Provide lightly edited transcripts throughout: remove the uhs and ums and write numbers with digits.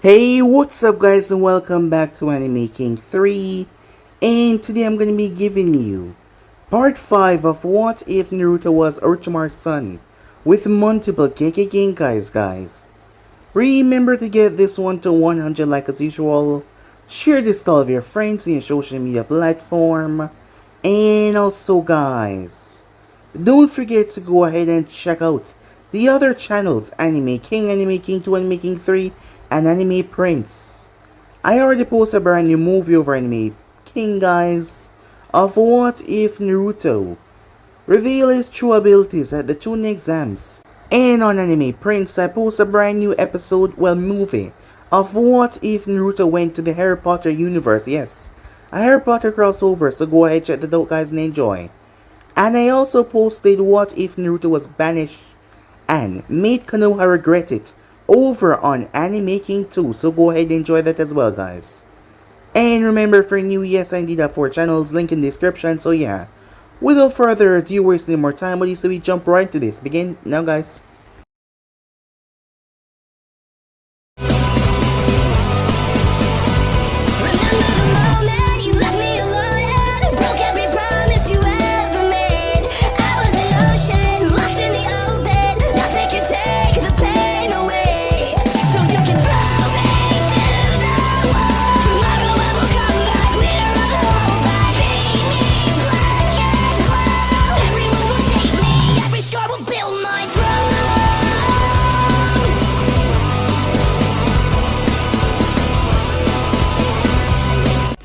Hey, what's up guys and welcome back to Anime King 3, and today I'm gonna be giving you part 5 of What If Naruto Was Orochimaru's son with multiple KK guys. Remember to get this one to 100 like as usual, share this to all of your friends in your social media platform, and also guys, don't forget to go ahead and check out the other channels, Anime King 2, Anime King 3, and Anime Prince. I already posted a brand new movie over Anime King guys of What If Naruto reveal his true abilities at the Chunin exams. And on Anime Prince, I post a brand new movie of What If Naruto went to the Harry Potter universe. Yes, a Harry Potter crossover, so go ahead, check that out guys and enjoy. And I also posted What If Naruto was banished and made Konoha regret it over on Anime King 2, so go ahead and enjoy that as well guys. And remember, for new, yes I indeed have 4 channels, link in the description, so yeah. Without further ado, wasting more time with you, so we jump right into this. Begin now guys.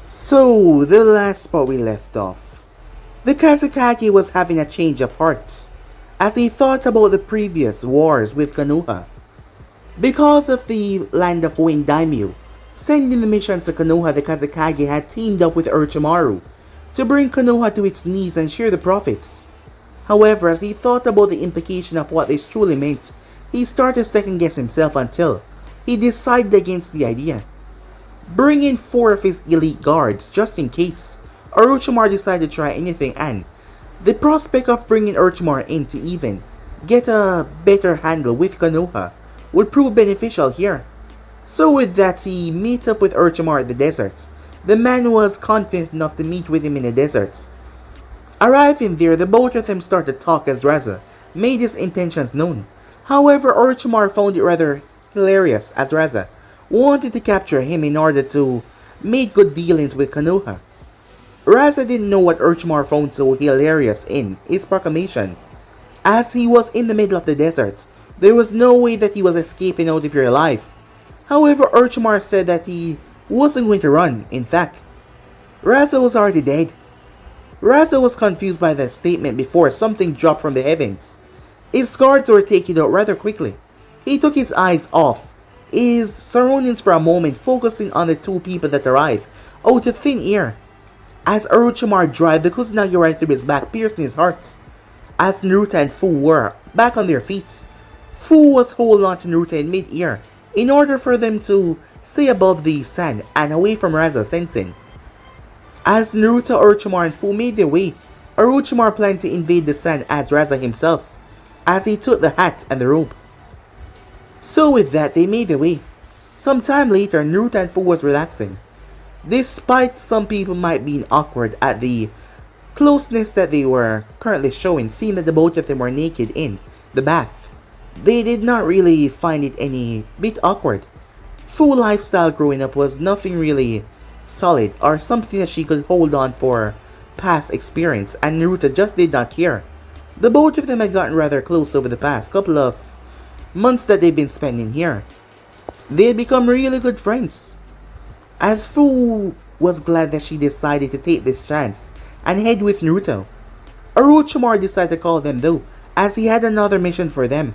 So, the last spot we left off, the Kazekage was having a change of heart as he thought about the previous wars with Konoha. Because of the Land of Winged Daimyo sending the missions to Konoha, the Kazekage had teamed up with Orochimaru to bring Konoha to its knees and share the profits. However, as he thought about the implication of what this truly meant, he started to second guess himself until he decided against the idea. Bring in 4 of his elite guards just in case Orochimaru decided to try anything, and the prospect of bringing Orochimaru in to even get a better handle with Konoha would prove beneficial here. So with that, he met up with Orochimaru at the desert. The man was confident enough to meet with him in the desert. Arriving there, the both of them started to talk as Raza made his intentions known. However, Orochimaru found it rather hilarious as Raza wanted to capture him in order to make good dealings with Konoha. Raza didn't know what Orochimaru found so hilarious in his proclamation. As he was in the middle of the desert, there was no way that he was escaping out of here alive. However, Orochimaru said that he wasn't going to run. In fact, Raza was already dead. Raza was confused by that statement before something dropped from the heavens. His guards were taken out rather quickly. He took his eyes off his surroundings for a moment, focusing on the 2 people that arrived out of thin air. As Orochimaru drive the Kusanagi right through his back, piercing his heart. As Naruto and Fu were back on their feet, Fu was holding on to Naruto in mid-air in order for them to stay above the sand and away from Raza sensing. As Naruto, Orochimaru, and Fu made their way, Orochimaru planned to invade the sand as Raza himself, as he took the hat and the robe. So with that, they made their way. Some time later, Naruto and Fu was relaxing. Despite some people might be awkward at the closeness that they were currently showing, seeing that the both of them were naked in the bath, they did not really find it any bit awkward. Fu lifestyle growing up was nothing really solid or something that she could hold on for past experience, and Naruto just did not care. The both of them had gotten rather close over the past couple of months that they've been spending here. They had become really good friends. As Fu was glad that she decided to take this chance and head with Naruto, Orochimaru decided to call them though, as he had another mission for them.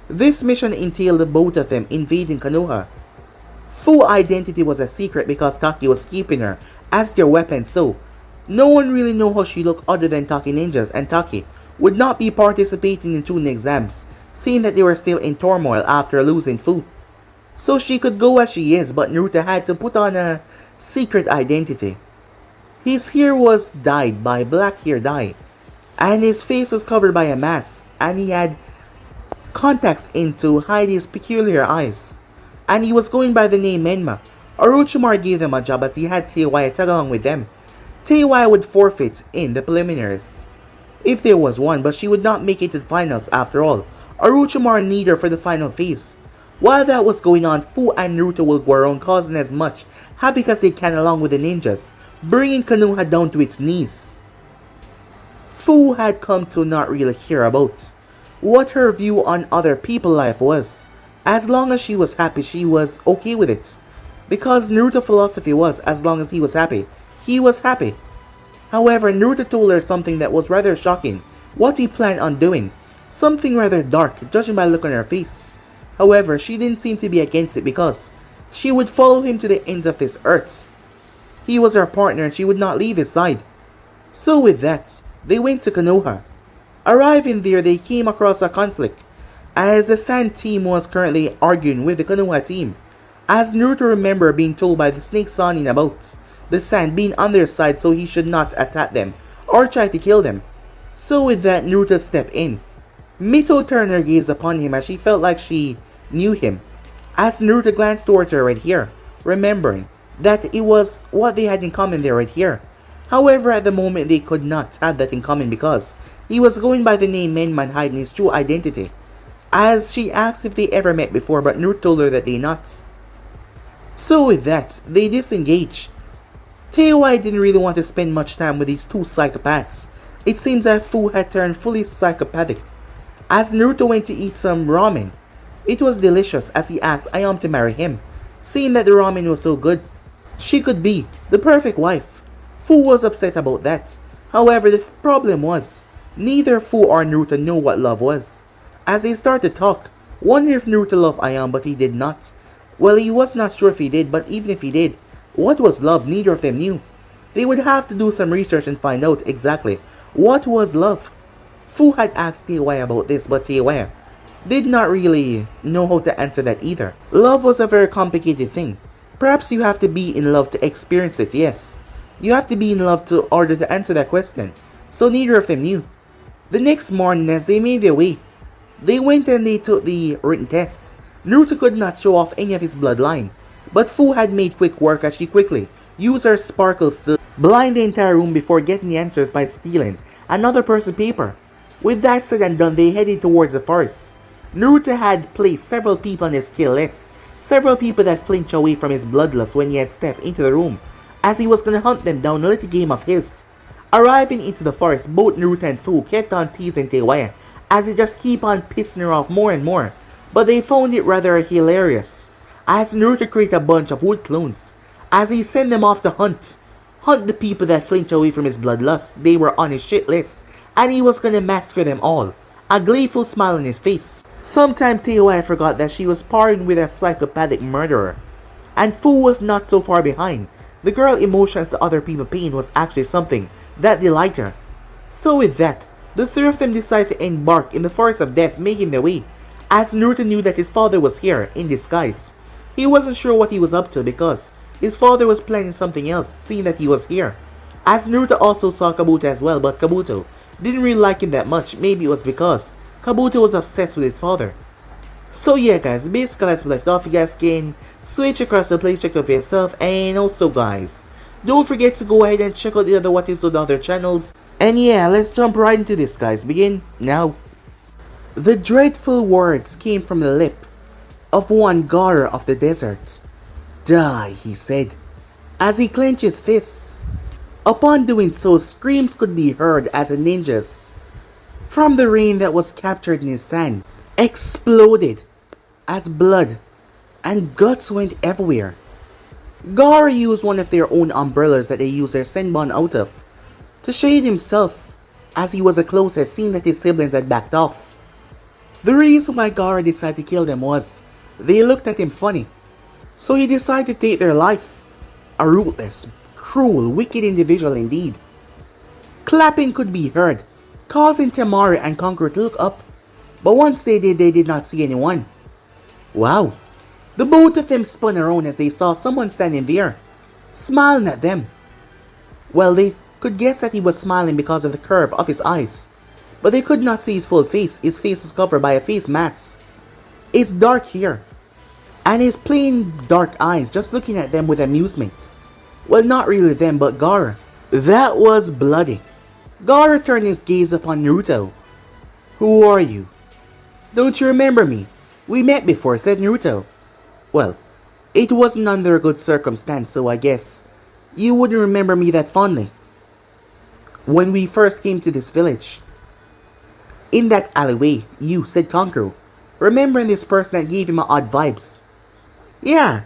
This mission entailed the both of them invading Konoha. Fu's identity was a secret because Taki was keeping her as their weapon, so no one really knew how she looked other than Taki ninjas, and Taki would not be participating in Chunin exams, seeing that they were still in turmoil after losing Fu. So she could go as she is, but Naruto had to put on a secret identity. His hair was dyed by black hair dye, and his face was covered by a mask, and he had contacts in to hide his peculiar eyes. and he was going by the name Menma. Orochimaru gave them a job as he had Teiwaya tag along with them. Teiwaya would forfeit in the preliminaries, if there was one, but she would not make it to the finals after all. Orochimaru needed her for the final phase. While that was going on, Fu and Naruto will go around causing as much havoc as they can along with the ninjas, bringing Konoha down to its knees. Fu had come to not really care about what her view on other people's life was. As long as she was happy, she was okay with it. Because Naruto's philosophy was, as long as he was happy, he was happy. However, Naruto told her something that was rather shocking, what he planned on doing. Something rather dark, judging by the look on her face. However, she didn't seem to be against it because she would follow him to the ends of this earth. He was her partner and she would not leave his side. So with that, they went to Konoha. Arriving there, they came across a conflict, as the Sand team was currently arguing with the Konoha team. As Naruto remembered being told by the Snake Sannin about the Sand being on their side so he should not attack them or try to kill them. So with that, Naruto stepped in. Mito turned her gaze upon him as she felt like she knew him. As Naruto glanced towards her right here, remembering that it was what they had in common there right here. However, at the moment they could not have that in common because he was going by the name Menman hiding his true identity. As she asked if they ever met before, but Naruto told her that they not. So with that, they disengaged. Teiwaya didn't really want to spend much time with these two psychopaths. It seems that Fu had turned fully psychopathic. As Naruto went to eat some ramen, it was delicious as he asked Ayam to marry him. Seeing that the ramen was so good, she could be the perfect wife. Fu was upset about that. However, the problem was, neither Fu or Naruto knew what love was. As they started to talk, wondering if Naruto loved Ayam, but he did not. Well, he was not sure if he did, but even if he did, what was love? Neither of them knew. They would have to do some research and find out exactly what was love. Fu had asked Teiwaya about this, but Teiwaya did not really know how to answer that either. Love was a very complicated thing. Perhaps you have to be in love to experience it, yes. You have to be in love to order to answer that question. So neither of them knew. The next morning as they made their way, they went and they took the written test. Naruto could not show off any of his bloodline, but Fu had made quick work as she quickly used her sparkles to blind the entire room before getting the answers by stealing another person's paper. With that said and done, they headed towards the forest. Naruto had placed several people on his kill list, several people that flinched away from his bloodlust when he had stepped into the room, as he was gonna hunt them down a little game of his. Arriving into the forest, both Naruto and Fu kept on teasing Teiwaya, as they just keep on pissing her off more and more, but they found it rather hilarious, as Naruto created a bunch of wood clones, as he sent them off to hunt the people that flinched away from his bloodlust. They were on his shit list, and he was gonna massacre them all, a gleeful smile on his face. Sometime Teiwaya forgot that she was partnering with a psychopathic murderer, and Fu was not so far behind. The girl emotions the other people pain was actually something that delighted her. So with that, the three of them decided to embark in the forest of death, making their way, as Naruto knew that his father was here in disguise. He wasn't sure what he was up to because his father was planning something else, seeing that he was here. As Naruto also saw Kabuto as well, but Kabuto didn't really like him that much. Maybe it was because Kabuto was obsessed with his father. So yeah guys, basically as we left off, you guys can switch across the place, check out for yourself, and also guys, don't forget to go ahead and check out the other what ifs on the other channels. And yeah, let's jump right into this guys, begin now. The dreadful words came from the lip of one Gaara of the desert. Die, he said, as he clenched his fists. Upon doing so, screams could be heard as the ninjas from the rain that was captured in his sand exploded as blood and guts went everywhere. Gaara used one of their own umbrellas that they used their senbon out of to shade himself as he was the closest, seeing that his siblings had backed off. The reason why Gaara decided to kill them was they looked at him funny, so he decided to take their life. A ruthless, cruel, wicked individual indeed. Clapping could be heard, causing Temari and Conqueror to look up, but once they did not see anyone. Wow. The both of them spun around as they saw someone standing there, smiling at them. Well, they could guess that he was smiling because of the curve of his eyes, but they could not see his full face. His face was covered by a face mask. It's dark here. and his plain dark eyes just looking at them with amusement. Well, not really them, but Gaara. That was bloody. Gaara turned his gaze upon Naruto. Who are you? Don't you remember me? We met before, said Naruto. Well, it wasn't under a good circumstance, so I guess you wouldn't remember me that fondly. When we first came to this village, in that alleyway, you, said Kankuro, remembering this person that gave him odd vibes. Yeah,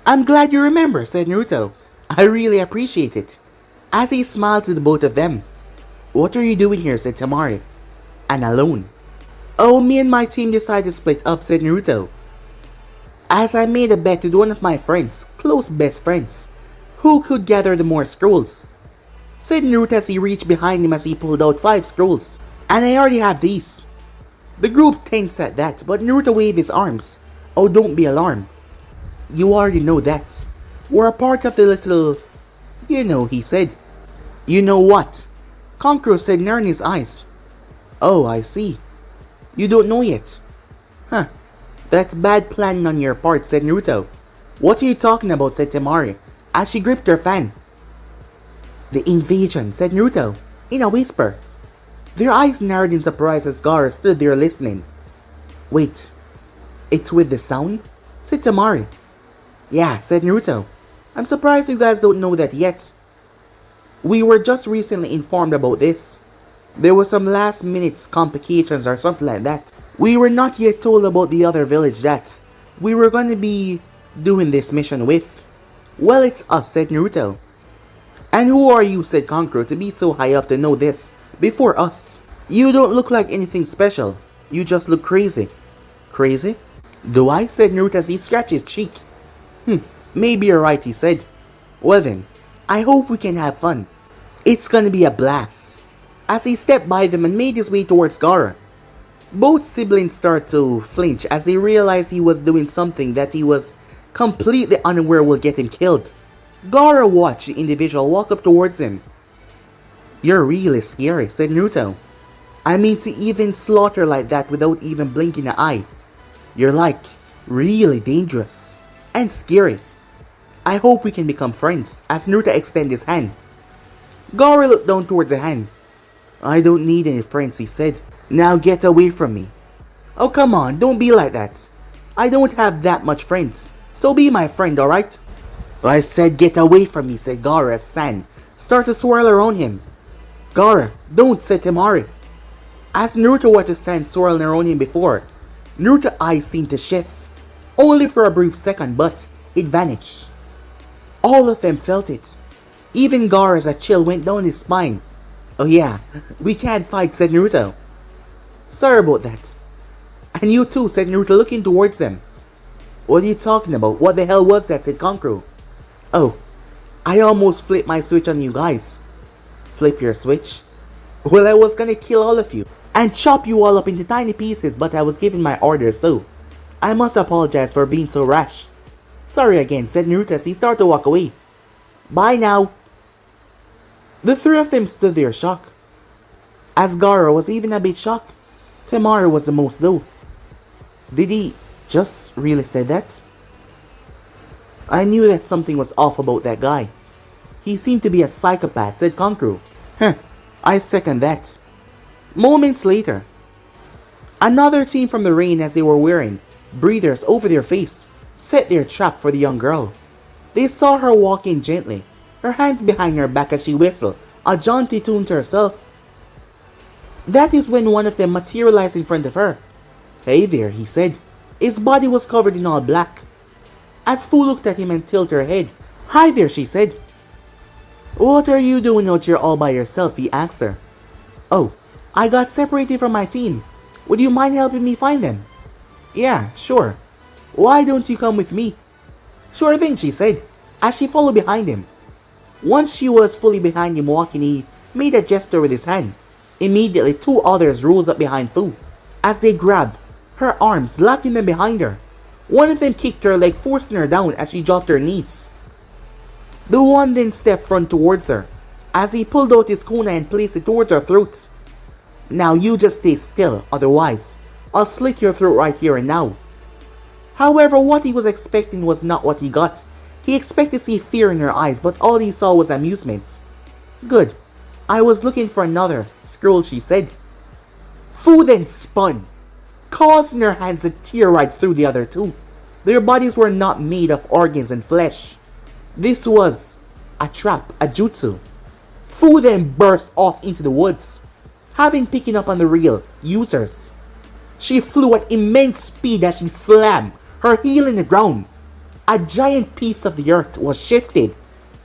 I'm glad you remember, said Naruto. I really appreciate it. As he smiled to the both of them. What are you doing here, said Temari. And alone. Oh, me and my team decided to split up, said Naruto. As I made a bet with one of my friends, close best friends, who could gather the more scrolls, said Naruto as he reached behind him as he pulled out 5 scrolls. And I already have these. The group tensed at that, but Naruto waved his arms. Oh, don't be alarmed. You already know that. We're a part of the little... You know, he said. You know what? Kankuro said, narrowing his eyes. Oh, I see. You don't know yet. Huh. That's bad planning on your part, said Naruto. What are you talking about, said Temari, as she gripped her fan. The invasion, said Naruto, in a whisper. Their eyes narrowed in surprise as Gaara stood there listening. Wait, it's with the sound? Said Temari. Yeah, said Naruto. I'm surprised you guys don't know that yet. We were just recently informed about this. There were some last minute complications or something like that. We were not yet told about the other village that we were going to be doing this mission with. Well, it's us, said Naruto. And who are you, said Kankuro, to be so high up to know this before us? You don't look like anything special. You just look crazy. Crazy? Do I? Said Naruto as he scratched his cheek. Maybe you're right, he said. Well then, I hope we can have fun. It's gonna be a blast. As he stepped by them and made his way towards Gaara. Both siblings started to flinch as they realized he was doing something that he was completely unaware will get him killed. Gaara watched the individual walk up towards him. You're really scary, said Naruto. I mean, to even slaughter like that without even blinking an eye. You're like, really dangerous. And scary. I hope we can become friends, as Naruto extended his hand. Gaara looked down towards the hand. I don't need any friends, he said. Now get away from me. Oh, come on, don't be like that. I don't have that much friends, so be my friend, alright? I said get away from me, said Gaara as sand started to swirl around him. Gaara, don't, said Temari. As Naruto watched the sand swirling around him before, Naruto's eyes seemed to shift. Only for a brief second, but it vanished. All of them felt it. Even Gaara as a chill went down his spine. Oh yeah, we can't fight, said Naruto. Sorry about that. And you too, said Naruto, looking towards them. What are you talking about? What the hell was that, said Kankuro. Oh, I almost flipped my switch on you guys. Flip your switch? Well, I was gonna kill all of you and chop you all up into tiny pieces, but I was given my orders, so I must apologize for being so rash. Sorry again, said Naruto as he started to walk away. Bye now. The three of them stood there shocked. As Gaara was even a bit shocked, Temari was the most though. Did he just really say that? I knew that something was off about that guy. He seemed to be a psychopath, said Kankuro. I second that. Moments later, another team from the rain, as they were wearing breathers over their face, set their trap for the young girl. They saw her walking gently, her hands behind her back as she whistled a jaunty tune to herself. That is when one of them materialized in front of her. Hey there, he said. His body was covered in all black. As Fu looked at him and tilted her head. Hi there, she said. What are you doing out here all by yourself, he asked her. Oh, I got separated from my team. Would you mind helping me find them? Yeah, sure. Why don't you come with me? Sure thing, she said, as she followed behind him. Once she was fully behind him walking, he made a gesture with his hand. Immediately, 2 others rose up behind Fu. As they grabbed her arms, locking them behind her. One of them kicked her leg, forcing her down as she dropped her knees. The one then stepped front towards her, as he pulled out his kunai and placed it towards her throat. Now you just stay still, otherwise I'll slit your throat right here and now. However, what he was expecting was not what he got. He expected to see fear in her eyes, but all he saw was amusement. Good. I was looking for another scroll, she said. Fu then spun, causing her hands to tear right through the other two. Their bodies were not made of organs and flesh. This was a trap, a jutsu. Fu then burst off into the woods, having picking up on the real users. She flew at immense speed as she slammed her heel in the ground. A giant piece of the earth was shifted,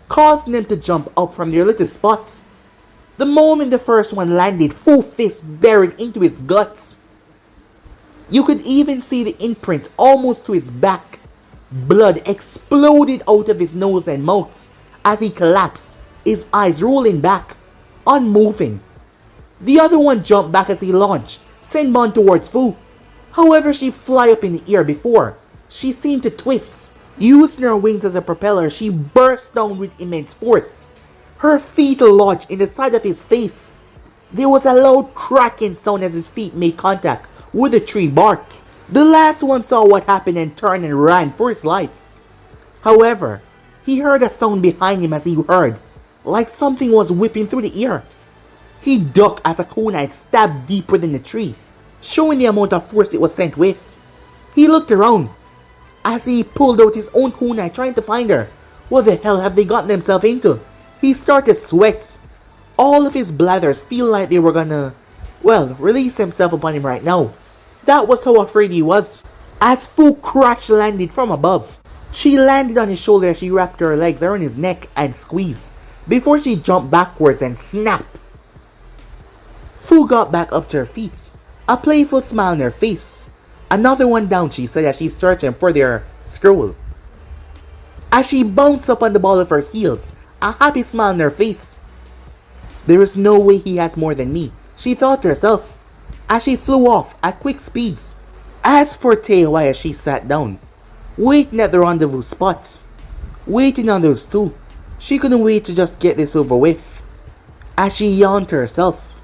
causing them to jump up from their little spots. The moment the first one landed, Fu fist buried into his guts. You could even see the imprint almost to his back. Blood exploded out of his nose and mouth as he collapsed, his eyes rolling back, unmoving. The other one jumped back as he launched, Senbon towards Fu. However, she flew up in the air before she seemed to twist. Using her wings as a propeller, she burst down with immense force. Her feet lodged in the side of his face. There was a loud cracking sound as his feet made contact with the tree bark. The last one saw what happened and turned and ran for his life. However, he heard a sound behind him as he heard, like something was whipping through the air. He ducked as a kunai stabbed deep within the tree, showing the amount of force it was sent with. He looked around as he pulled out his own kunai trying to find her. What the hell have they gotten themselves into? He started sweat. All of his bladders feel like they were gonna, release themselves upon him right now. That was how afraid he was. As Fu crash landed from above, she landed on his shoulder as she wrapped her legs around his neck and squeezed, before she jumped backwards and snapped. Fu got back up to her feet, a playful smile on her face. Another one down, she said as she searched him for their scroll. As she bounced up on the ball of her heels, a happy smile on her face. There is no way he has more than me, she thought to herself, as she flew off at quick speeds. As for Teiwai, as she sat down, waiting at the rendezvous spot, waiting on those two, she couldn't wait to just get this over with. As she yawned to herself,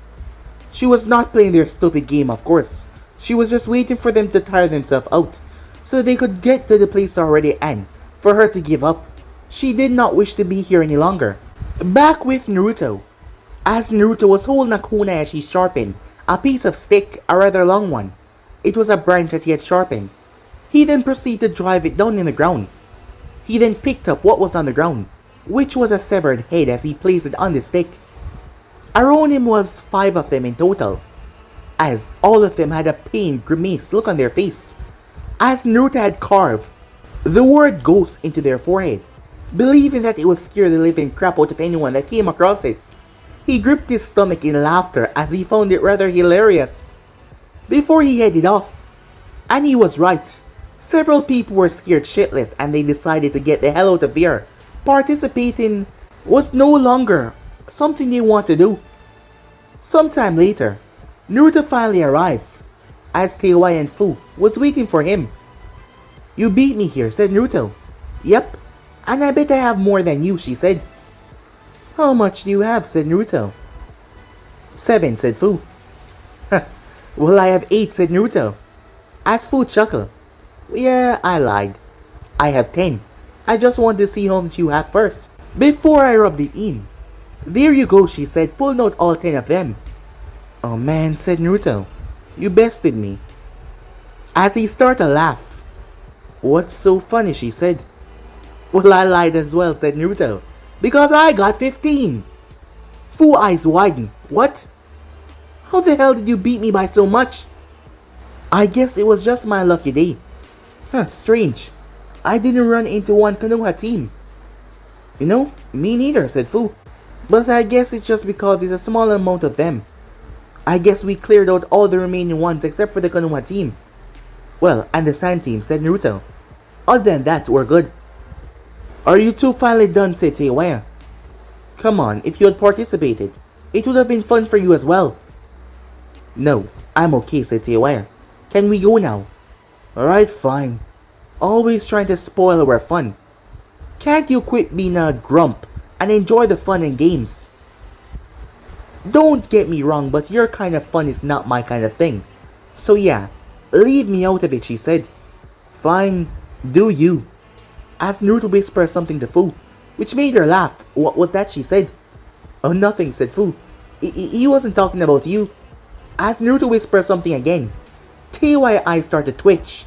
she was not playing their stupid game, of course. She was just waiting for them to tire themselves out, so they could get to the place already and for her to give up. She did not wish to be here any longer. Back with Naruto. As Naruto was holding a kunai as she sharpened a piece of stick, a rather long one. It was a branch that he had sharpened. He then proceeded to drive it down in the ground. He then picked up what was on the ground, which was a severed head as he placed it on the stick. Around him was 5 of them in total, as all of them had a pained, grimace look on their face, as Naruto had carved the word ghost into their forehead, believing that it would scare the living crap out of anyone that came across it. He gripped his stomach in laughter as he found it rather hilarious. Before he headed off, and he was right, several people were scared shitless and they decided to get the hell out of there. Participating was no longer something they want to do. Sometime later, Naruto finally arrived, as Teiwai and Fu was waiting for him. You beat me here, said Naruto. Yep, and I bet I have more than you, she said. How much do you have, said Naruto. 7, said Fu. Well, I have 8, said Naruto. As Fu chuckled. Yeah, I lied. I have 10. I just want to see how much you have first, before I rub it in. There you go, she said, pulling out all 10 of them. Oh man, said Naruto. You bested me. As he started to laugh. What's so funny, she said. Well, I lied as well, said Naruto. Because I got 15. Fu eyes widened. What? How the hell did you beat me by so much? I guess it was just my lucky day. Strange. I didn't run into one Konoha team. You know, me neither, said Fu. But I guess it's just because it's a small amount of them. I guess we cleared out all the remaining ones except for the Konoha team. Well, and the Sand team, said Naruto. Other than that, we're good. Are you two finally done, said Teiwaya. Come on, if you had participated, it would have been fun for you as well. No, I'm okay, said Teiwaya. Can we go now? Alright, fine. Always trying to spoil our fun. Can't you quit being a grump and enjoy the fun and games? Don't get me wrong, but your kind of fun is not my kind of thing. So yeah, leave me out of it, she said. Fine, do you. As Naruto whispered something to Fu, which made her laugh. What was that she said? Oh, nothing, said Fu. He wasn't talking about you. As Naruto whispered something again, Teiwai's eyes started to twitch.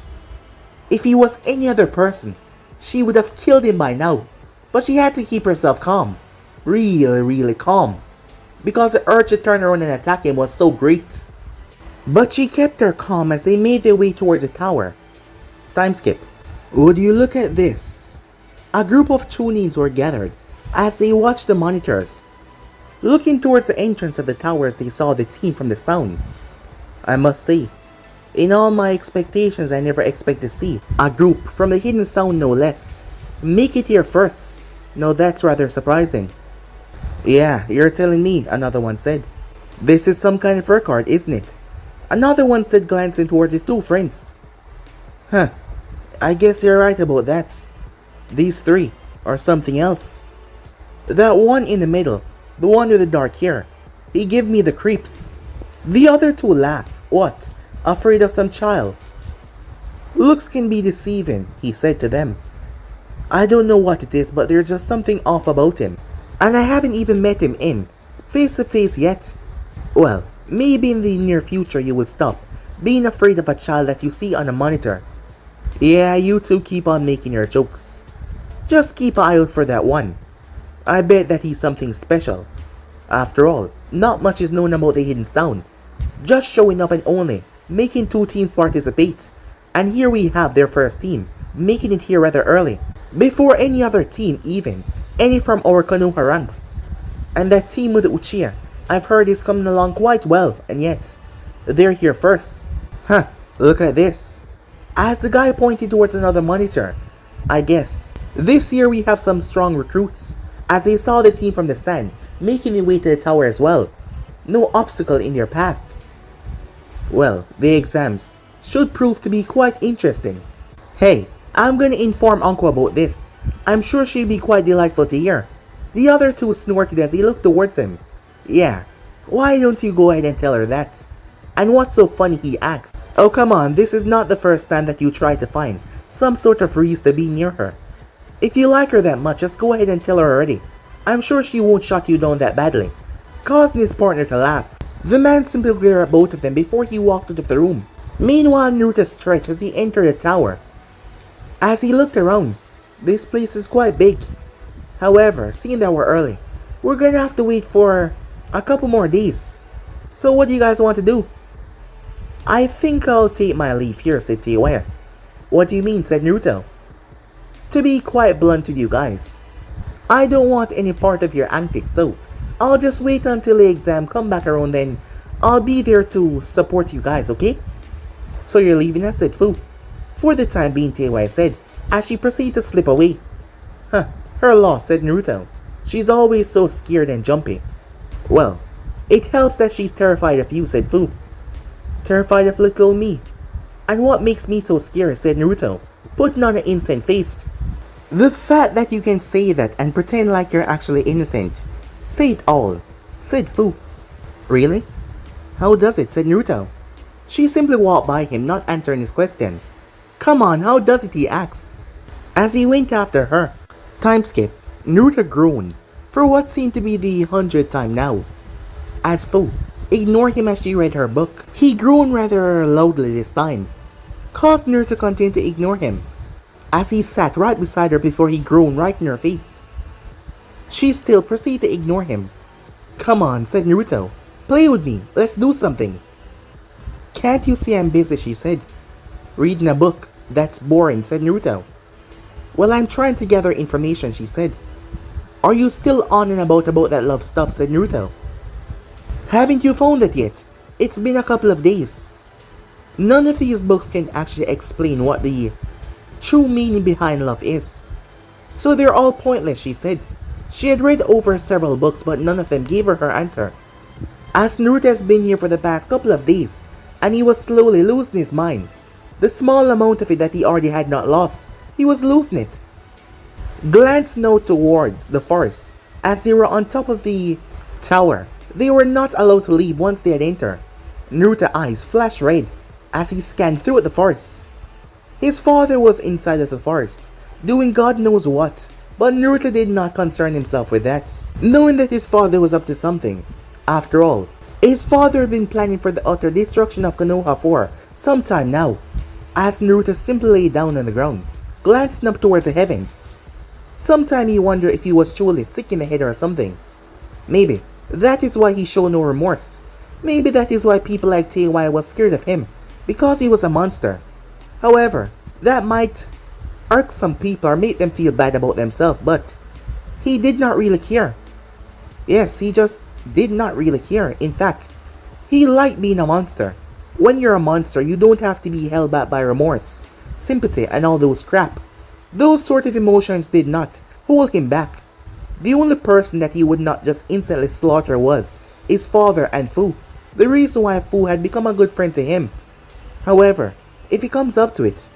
If he was any other person, she would have killed him by now. But she had to keep herself calm. Really calm. Because the urge to turn around and attack him was so great. But she kept her calm as they made their way towards the tower. Time skip. Would you look at this? A group of Chunins were gathered as they watched the monitors. Looking towards the entrance of the towers, they saw the team from the sound. I must say, in all my expectations, I never expected to see a group from the hidden sound, no less, make it here first. Now that's rather surprising. Yeah, you're telling me, another one said. This is some kind of record, isn't it? Another one said, glancing towards his two friends. Huh, I guess you're right about that. These three are something else. That one in the middle, the one with the dark hair, he gave me the creeps. The other two laugh. What? Afraid of some child? Looks can be deceiving, he said to them. I don't know what it is, but there's just something off about him. And I haven't even met him in face to face yet. Well, maybe in the near future you would stop being afraid of a child that you see on a monitor. Yeah, you two keep on making your jokes. Just keep an eye out for that one. I bet that he's something special. After all, not much is known about the hidden sound. Just showing up and only making two teams participate. And here we have their first team, making it here rather early. Before any other team even, any from our Konoha ranks. And that team with Uchiha, I've heard is coming along quite well, and yet, they're here first. Huh, look at this. As the guy pointed towards another monitor, I guess. This year we have some strong recruits, as they saw the team from the sand, making their way to the tower as well. No obstacle in their path. Well, the exams should prove to be quite interesting. Hey, I'm gonna inform Anko about this. I'm sure she'll be quite delightful to hear. The other two snorted as he looked towards him. Yeah, why don't you go ahead and tell her that? And what's so funny, he asked. Oh come on, this is not the first time that you try to find some sort of reason to be near her. If you like her that much, just go ahead and tell her already. I'm sure she won't shut you down that badly. Causing his partner to laugh. The man simply glared at both of them before he walked out of the room. Meanwhile, Naruto stretched as he entered the tower. As he looked around, this place is quite big. However, seeing that we're early, we're gonna have to wait for a couple more days. So what do you guys want to do? I think I'll take my leave here, said Teiwaya. What do you mean, said Naruto. To be quite blunt with you guys, I don't want any part of your antics, so I'll just wait until the exam come back around, then I'll be there to support you guys, okay? So you're leaving us, said Fu. For the time being, Teiwaya said, as she proceeded to slip away. Huh, her loss, said Naruto. She's always so scared and jumpy. Well, it helps that she's terrified of you, said Fu. Terrified of little me? And what makes me so scared, said Naruto, putting on an innocent face. The fact that you can say that and pretend like you're actually innocent. Say it all, said Fu. Really? How does it, said Naruto. She simply walked by him, not answering his question. Come on, how does it, he asked. As he went after her. Time skip. Naruto groaned, for what seemed to be the 100th time now. As Fu ignored him as she read her book, he groaned rather loudly this time, caused Naruto to continue to ignore him, as he sat right beside her before he groaned right in her face. She still proceeded to ignore him. Come on, said Naruto. Play with me, let's do something. Can't you see I'm busy, she said. Reading a book, that's boring, said Naruto. Well, I'm trying to gather information, she said. Are you still on and about that love stuff, said Naruto. Haven't you found it yet? It's been a couple of days. None of these books can actually explain what the true meaning behind love is. So they're all pointless, she said. She had read over several books, but none of them gave her answer. As Naruto has been here for the past couple of days, and he was slowly losing his mind. The small amount of it that he already had not lost, he was losing it. Glanced now towards the forest, as they were on top of the tower. They were not allowed to leave once they had entered. Naruto's eyes flashed red as he scanned through the forest. His father was inside of the forest, doing God knows what, but Naruto did not concern himself with that, knowing that his father was up to something. After all, his father had been planning for the utter destruction of Konoha for some time now, as Naruto simply lay down on the ground, glancing up towards the heavens. Sometime he wondered if he was truly sick in the head or something. Maybe that is why he showed no remorse. Maybe that is why people like Teiwai was scared of him, because he was a monster. However, that might irk some people or make them feel bad about themselves, but he did not really care. Yes, he just did not really care. In fact, he liked being a monster. When you're a monster, you don't have to be held back by remorse, sympathy, and all those crap. Those sort of emotions did not hold him back. The only person that he would not just instantly slaughter was his father and Fu, the reason why Fu had become a good friend to him. However, if he comes up to it,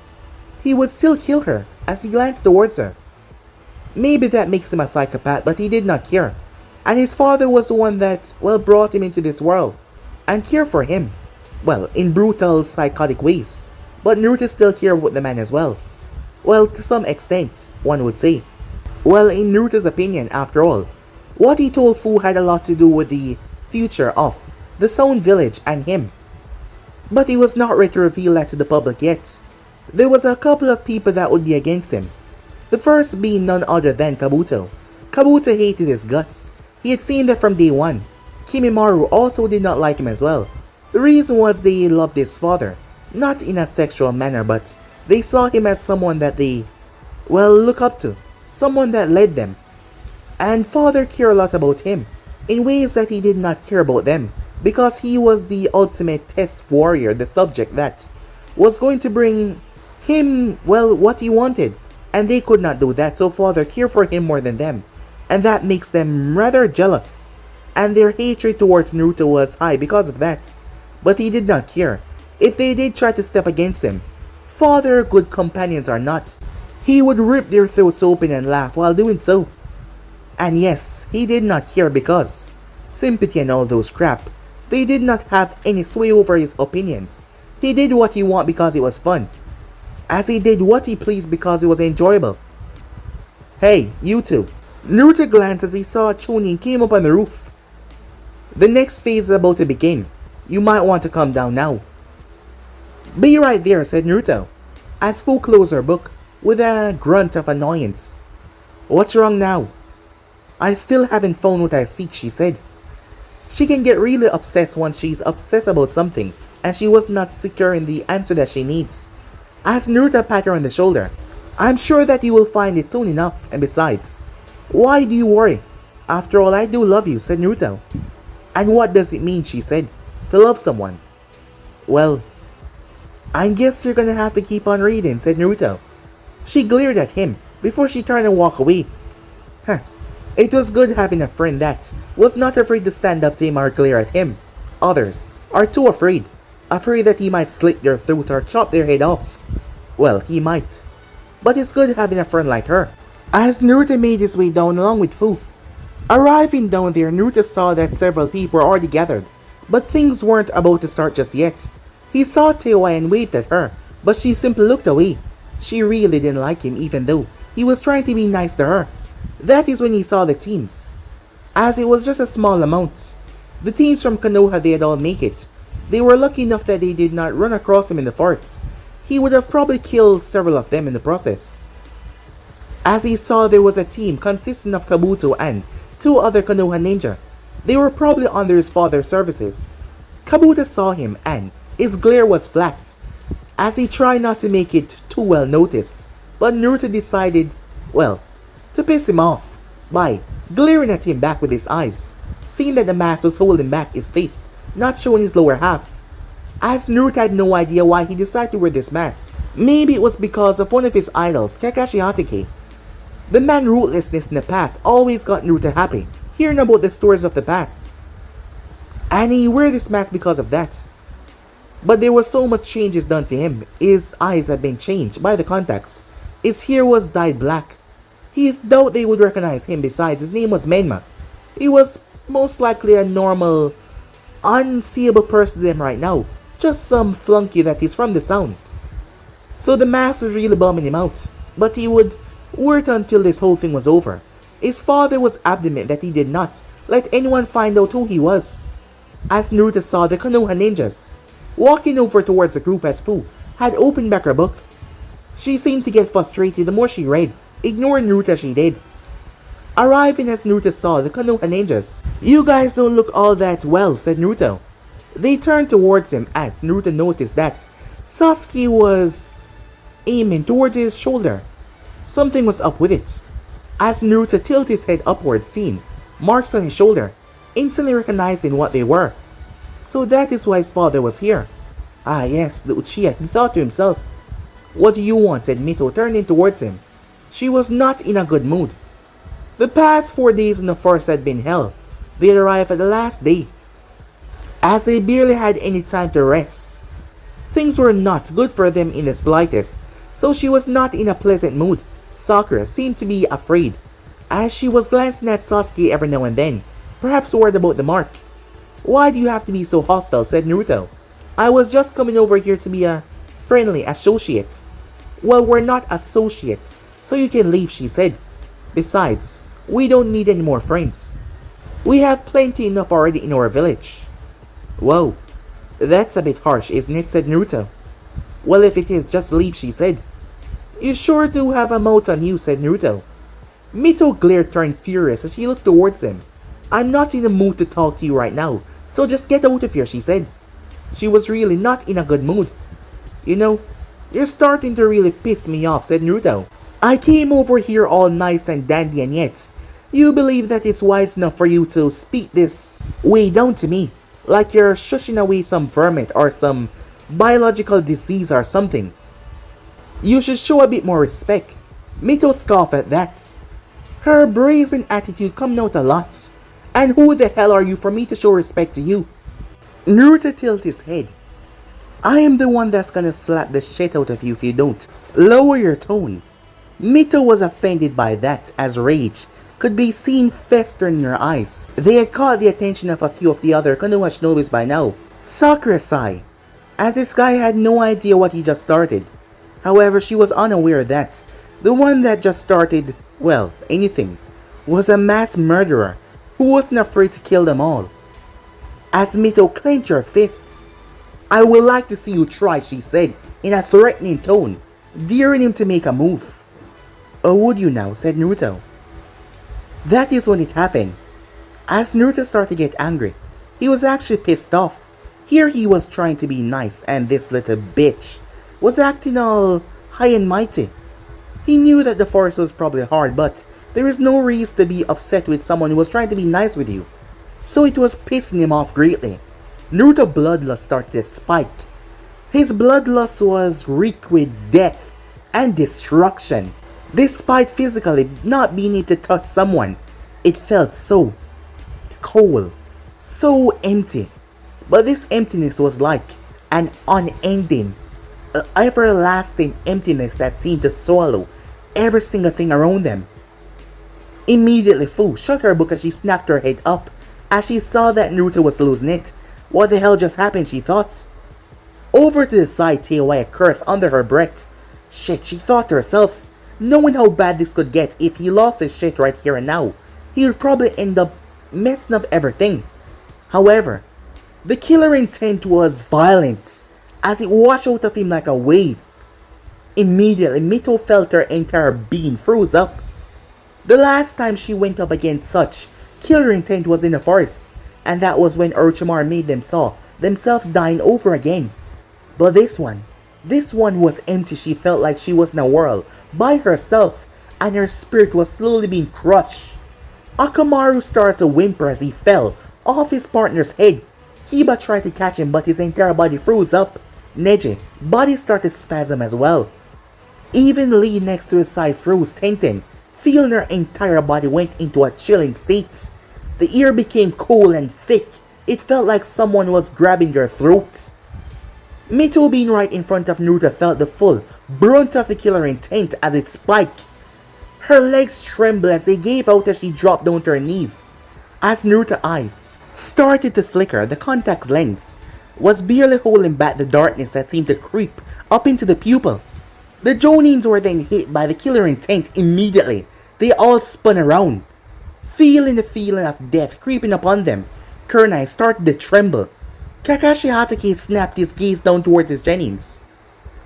he would still kill her as he glanced towards her. Maybe that makes him a psychopath, but he did not care. And his father was the one that, well, brought him into this world and cared for him. Well, in brutal, psychotic ways. But Naruto still cared about the man as well. Well, to some extent, one would say. Well, in Naruto's opinion, after all, what he told Fu had a lot to do with the future of the Sound Village and him. But he was not ready to reveal that to the public yet. There was a couple of people that would be against him. The first being none other than Kabuto. Kabuto hated his guts. He had seen that from day one. Kimimaro also did not like him as well. The reason was they loved his father. Not in a sexual manner, but they saw him as someone that they, well, look up to. Someone that led them. And father cared a lot about him, in ways that he did not care about them, because he was the ultimate test warrior, the subject that was going to bring him, well, what he wanted. And they could not do that, so father cared for him more than them. And that makes them rather jealous. And their hatred towards Naruto was high because of that. But he did not care. If they did try to step against him, father good companions are not, he would rip their throats open and laugh while doing so. And yes, he did not care because sympathy and all those crap, they did not have any sway over his opinions. He did what he wanted because it was fun, as he did what he pleased because it was enjoyable. Hey, you two. Naruto glanced as he saw Chunin came up on the roof. The next phase is about to begin. You might want to come down now. Be right there, said Naruto, as Fu closed her book with a grunt of annoyance. What's wrong now? I still haven't found what I seek, she said. She can get really obsessed once she's obsessed about something, and she was not secure in the answer that she needs. As Naruto patted her on the shoulder, I'm sure that you will find it soon enough, and besides, why do you worry? After all, I do love you, said Naruto. And what does it mean, she said, to love someone? Well, I guess you're gonna have to keep on reading, said Naruto. She glared at him before she turned and walked away. Huh. It was good having a friend that was not afraid to stand up to him or glare at him. Others are too afraid that he might slit their throat or chop their head off. Well, he might. But it's good having a friend like her. As Naruto made his way down along with Fu. Arriving down there, Naruto saw that several people were already gathered, but things weren't about to start just yet. He saw Teiwai and waved at her, but she simply looked away. She really didn't like him even though he was trying to be nice to her. That is when he saw the teams. As it was just a small amount. The teams from Konoha, they had all make it. They were lucky enough that they did not run across him in the forest. He would have probably killed several of them in the process. As he saw there was a team consisting of Kabuto and 2 other Konoha ninja. They were probably under his father's services. Kabuto saw him and his glare was flat, as he tried not to make it too well noticed, but Naruto decided, well, to piss him off by glaring at him back with his eyes, seeing that the mask was holding back his face, not showing his lower half. As Naruto had no idea why he decided to wear this mask. Maybe it was because of one of his idols, Kakashi Hatake. The man's ruthlessness in the past always got Naruto happy, hearing about the stories of the past. And he wore this mask because of that. But there were so much changes done to him. His eyes had been changed by the contacts. His hair was dyed black. He doubt they would recognize him. Besides, his name was Menma. He was most likely a normal, unseeable person to them right now. Just some flunky that is from the sound. So the mask was really bumming him out. But he would wait until this whole thing was over. His father was adamant that he did not let anyone find out who he was. As Naruto saw the Konoha ninjas walking over towards the group as Fu had opened back her book, she seemed to get frustrated the more she read, ignoring Naruto as she did. Arriving as Naruto saw the Konoha ninjas. "You guys don't look all that well," said Naruto. They turned towards him as Naruto noticed that Sasuke was aiming towards his shoulder. Something was up with it. As Naruto tilted his head upwards, seeing marks on his shoulder, instantly recognizing what they were. So that is why his father was here. Ah yes, the Uchiha, he thought to himself. "What do you want?" said Mito, turning towards him. She was not in a good mood. The past 4 days in the forest had been hell. They had arrived at the last day, as they barely had any time to rest. Things were not good for them in the slightest, so she was not in a pleasant mood. Sakura seemed to be afraid, as she was glancing at Sasuke every now and then, perhaps worried about the mark. "Why do you have to be so hostile?" said Naruto. "I was just coming over here to be a friendly associate." "Well, we're not associates, so you can leave," she said. "Besides, we don't need any more friends. We have plenty enough already in our village." "Whoa, that's a bit harsh, isn't it?" said Naruto. "Well, if it is, just leave," she said. "You sure do have a mouth on you," said Naruto. Mito glared, turned furious as she looked towards him. "I'm not in the mood to talk to you right now, so just get out of here," she said. She was really not in a good mood. "You know, you're starting to really piss me off," said Naruto. "I came over here all nice and dandy, and yet you believe that it's wise enough for you to speak this way down to me, like you're shushing away some vermin or some biological disease or something. You should show a bit more respect." Mito scoffed at that, her brazen attitude coming out a lot. "And who the hell are you for me to show respect to you?" Naruto tilted his head. "I am the one that's gonna slap the shit out of you if you don't lower your tone." Mito was offended by that, as rage could be seen festering in her eyes. They had caught the attention of a few of the other Konoha shinobis by now. Sakura sighed, as this guy had no idea what he just started. However, she was unaware that the one that just started, well, anything, was a mass murderer who wasn't afraid to kill them all. As Mito clenched her fists, "I would like to see you try," she said in a threatening tone, daring him to make a move. "Oh, would you now?" said Naruto. That is when it happened. As Naruto started to get angry, he was actually pissed off. Here he was trying to be nice, and this little bitch was acting all high and mighty. He knew that the forest was probably hard, but there is no reason to be upset with someone who was trying to be nice with you. So it was pissing him off greatly. Naruto's bloodlust started to spike. His bloodlust was reeked with death and destruction. Despite physically not being able to touch someone, it felt so cold, so empty. But this emptiness was like an unending, everlasting emptiness that seemed to swallow every single thing around them. Immediately, Fu shut her book as she snapped her head up as she saw that Naruto was losing it. What the hell just happened, she thought. Over to the side, Teiwaya cursed under her breath. Shit, she thought to herself. Knowing how bad this could get, if he lost his shit right here and now, he would probably end up messing up everything. However, the killer intent was violent, as it washed out of him like a wave. Immediately, Mito felt her entire being froze up. The last time she went up against such killer intent was in the forest, and that was when Orochimaru made them saw themselves dying over again. But this one was empty. She felt like she was in a world by herself, and her spirit was slowly being crushed. Akamaru started to whimper as he fell off his partner's head. Kiba tried to catch him, but his entire body froze up. Neji, body started to spasm as well. Even Lee next to his side froze, Tenten, feeling her entire body went into a chilling state. The air became cold and thick. It felt like someone was grabbing their throats. Mito, being right in front of Naruto, felt the full brunt of the killer intent as it spiked. Her legs trembled as they gave out as she dropped down to her knees. As Naruto's eyes started to flicker, the contact lens was barely holding back the darkness that seemed to creep up into the pupil. The Jonins were then hit by the killer intent immediately. They all spun around, feeling the feeling of death creeping upon them. Kurenai started to tremble. Kakashi Hatake snapped his gaze down towards his Genins,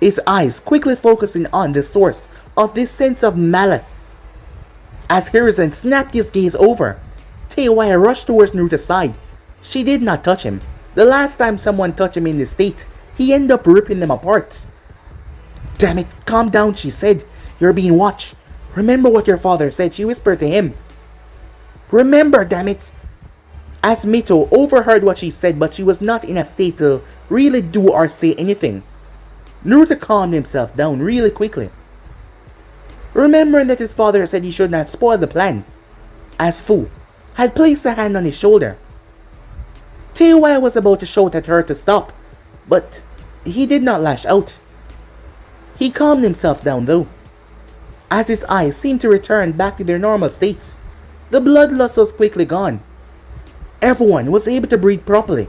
his eyes quickly focusing on the source of this sense of malice. As Hiruzen snapped his gaze over, Teiwaya rushed towards Naruta's side. She did not touch him. The last time someone touched him in this state, he ended up ripping them apart. "Damn it, calm down," she said. "You're being watched. Remember what your father said," she whispered to him. "Remember, damn it." As Mito overheard what she said, but she was not in a state to really do or say anything, Naruto calmed himself down really quickly, remembering that his father said he should not spoil the plan, as Fu had placed a hand on his shoulder. Teiwaya was about to shout at her to stop, but he did not lash out. He calmed himself down though, as his eyes seemed to return back to their normal states. The bloodlust was quickly gone. Everyone was able to breathe properly.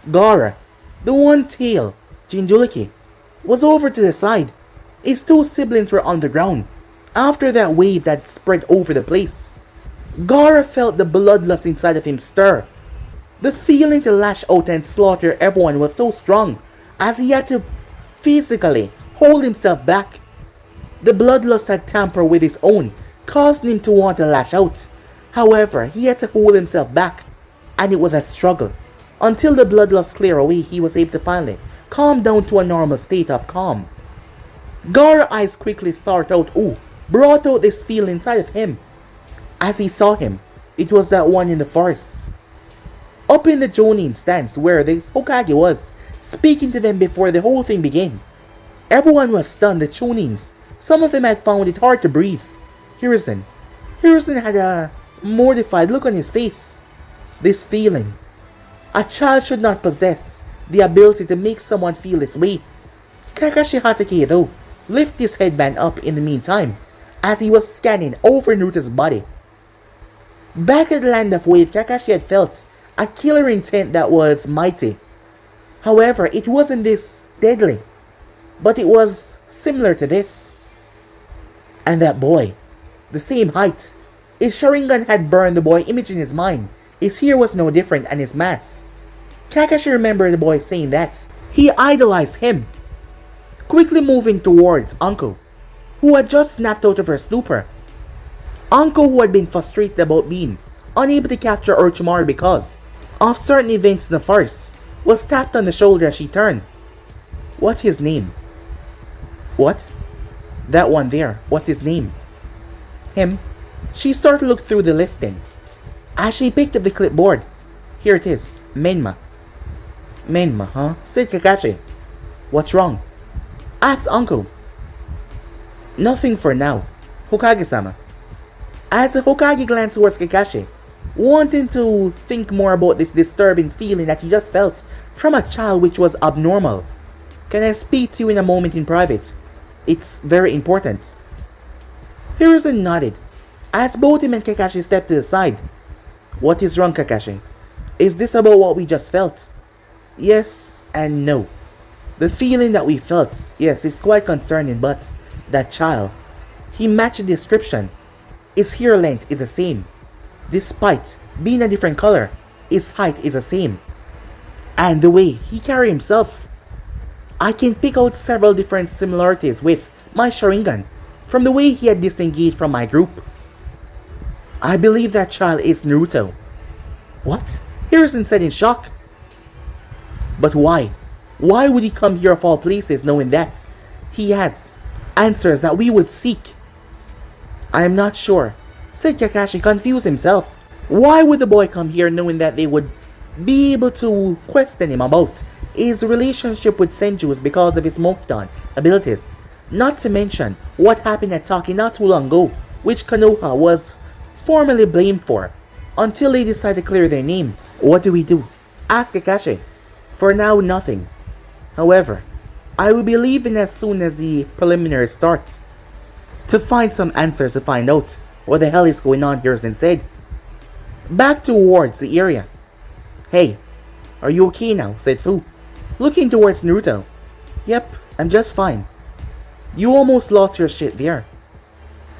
Gaara, the one tail, Jinchuriki, was over to the side. His two siblings were on the ground. After that wave that spread over the place, Gaara felt the bloodlust inside of him stir. The feeling to lash out and slaughter everyone was so strong, as he had to physically hold himself back. The bloodlust had tampered with his own, causing him to want to lash out. However, he had to hold himself back, and it was a struggle. Until the bloodlust cleared away, he was able to finally calm down to a normal state of calm. Gaara's eyes quickly brought out this feeling inside of him. As he saw him, it was that one in the forest, up in the Jonin stance where the Hokage was, speaking to them before the whole thing began. Everyone was stunned. The Chonins, some of them had found it hard to breathe. Hiruzen had a mortified look on his face. This feeling. A child should not possess the ability to make someone feel this way. Kakashi Hatake, though, lifted his headband up in the meantime, as he was scanning over Naruto's body. Back at the Land of Wave, Kakashi had felt a killer intent that was mighty. However, it wasn't this deadly, but it was similar to this. And that boy, the same height. His Sharingan had burned the boy image in his mind. His hair was no different, and his mask. Kakashi remembered the boy saying that. He idolized him. Quickly moving towards Anko, who had just snapped out of her stupor. Anko, who had been frustrated about being unable to capture Orochimaru because of certain events in the forest, was tapped on the shoulder as she turned. "What's his name?" "What?" "That one there. What's his name?" "Him." She started to look through the listing. As she picked up the clipboard, here it is. Menma. "Menma, huh?" said Kakashi. "What's wrong?" asked Anko. "Nothing for now, Hokage-sama." As the Hokage glanced towards Kakashi, wanting to think more about this disturbing feeling that he just felt from a child, which was abnormal. "Can I speak to you in a moment in private? It's very important." Hiruzen nodded, as both him and Kakashi stepped to the side. "What is wrong, Kakashi? Is this about what we just felt?" "Yes and no. The feeling that we felt, yes, is quite concerning, but that child, he matched the description. His hair length is the same. Despite being a different color, his height is the same. And the way he carries himself, I can pick out several different similarities with my Sharingan from the way he had disengaged from my group. I believe that child is Naruto." "What?" Hiruzen said in shock. "But why? Why would he come here of all places knowing that he has answers that we would seek?" "I am not sure," said Kakashi, confused himself. Why would the boy come here knowing that they would be able to question him about his relationship with Senjus because of his Mokuton abilities? Not to mention what happened at Taki not too long ago, which Konoha was formally blamed for, until they decided to clear their name. "What do we do?" asked Kakashi. "For now, nothing. However, I will be leaving as soon as the preliminary starts to find some answers to find out what the hell is going on," Hiruzen said. Back towards the area. "Hey, are you okay now?" said Fu, looking towards Naruto. "Yep, I'm just fine." You almost lost your shit there.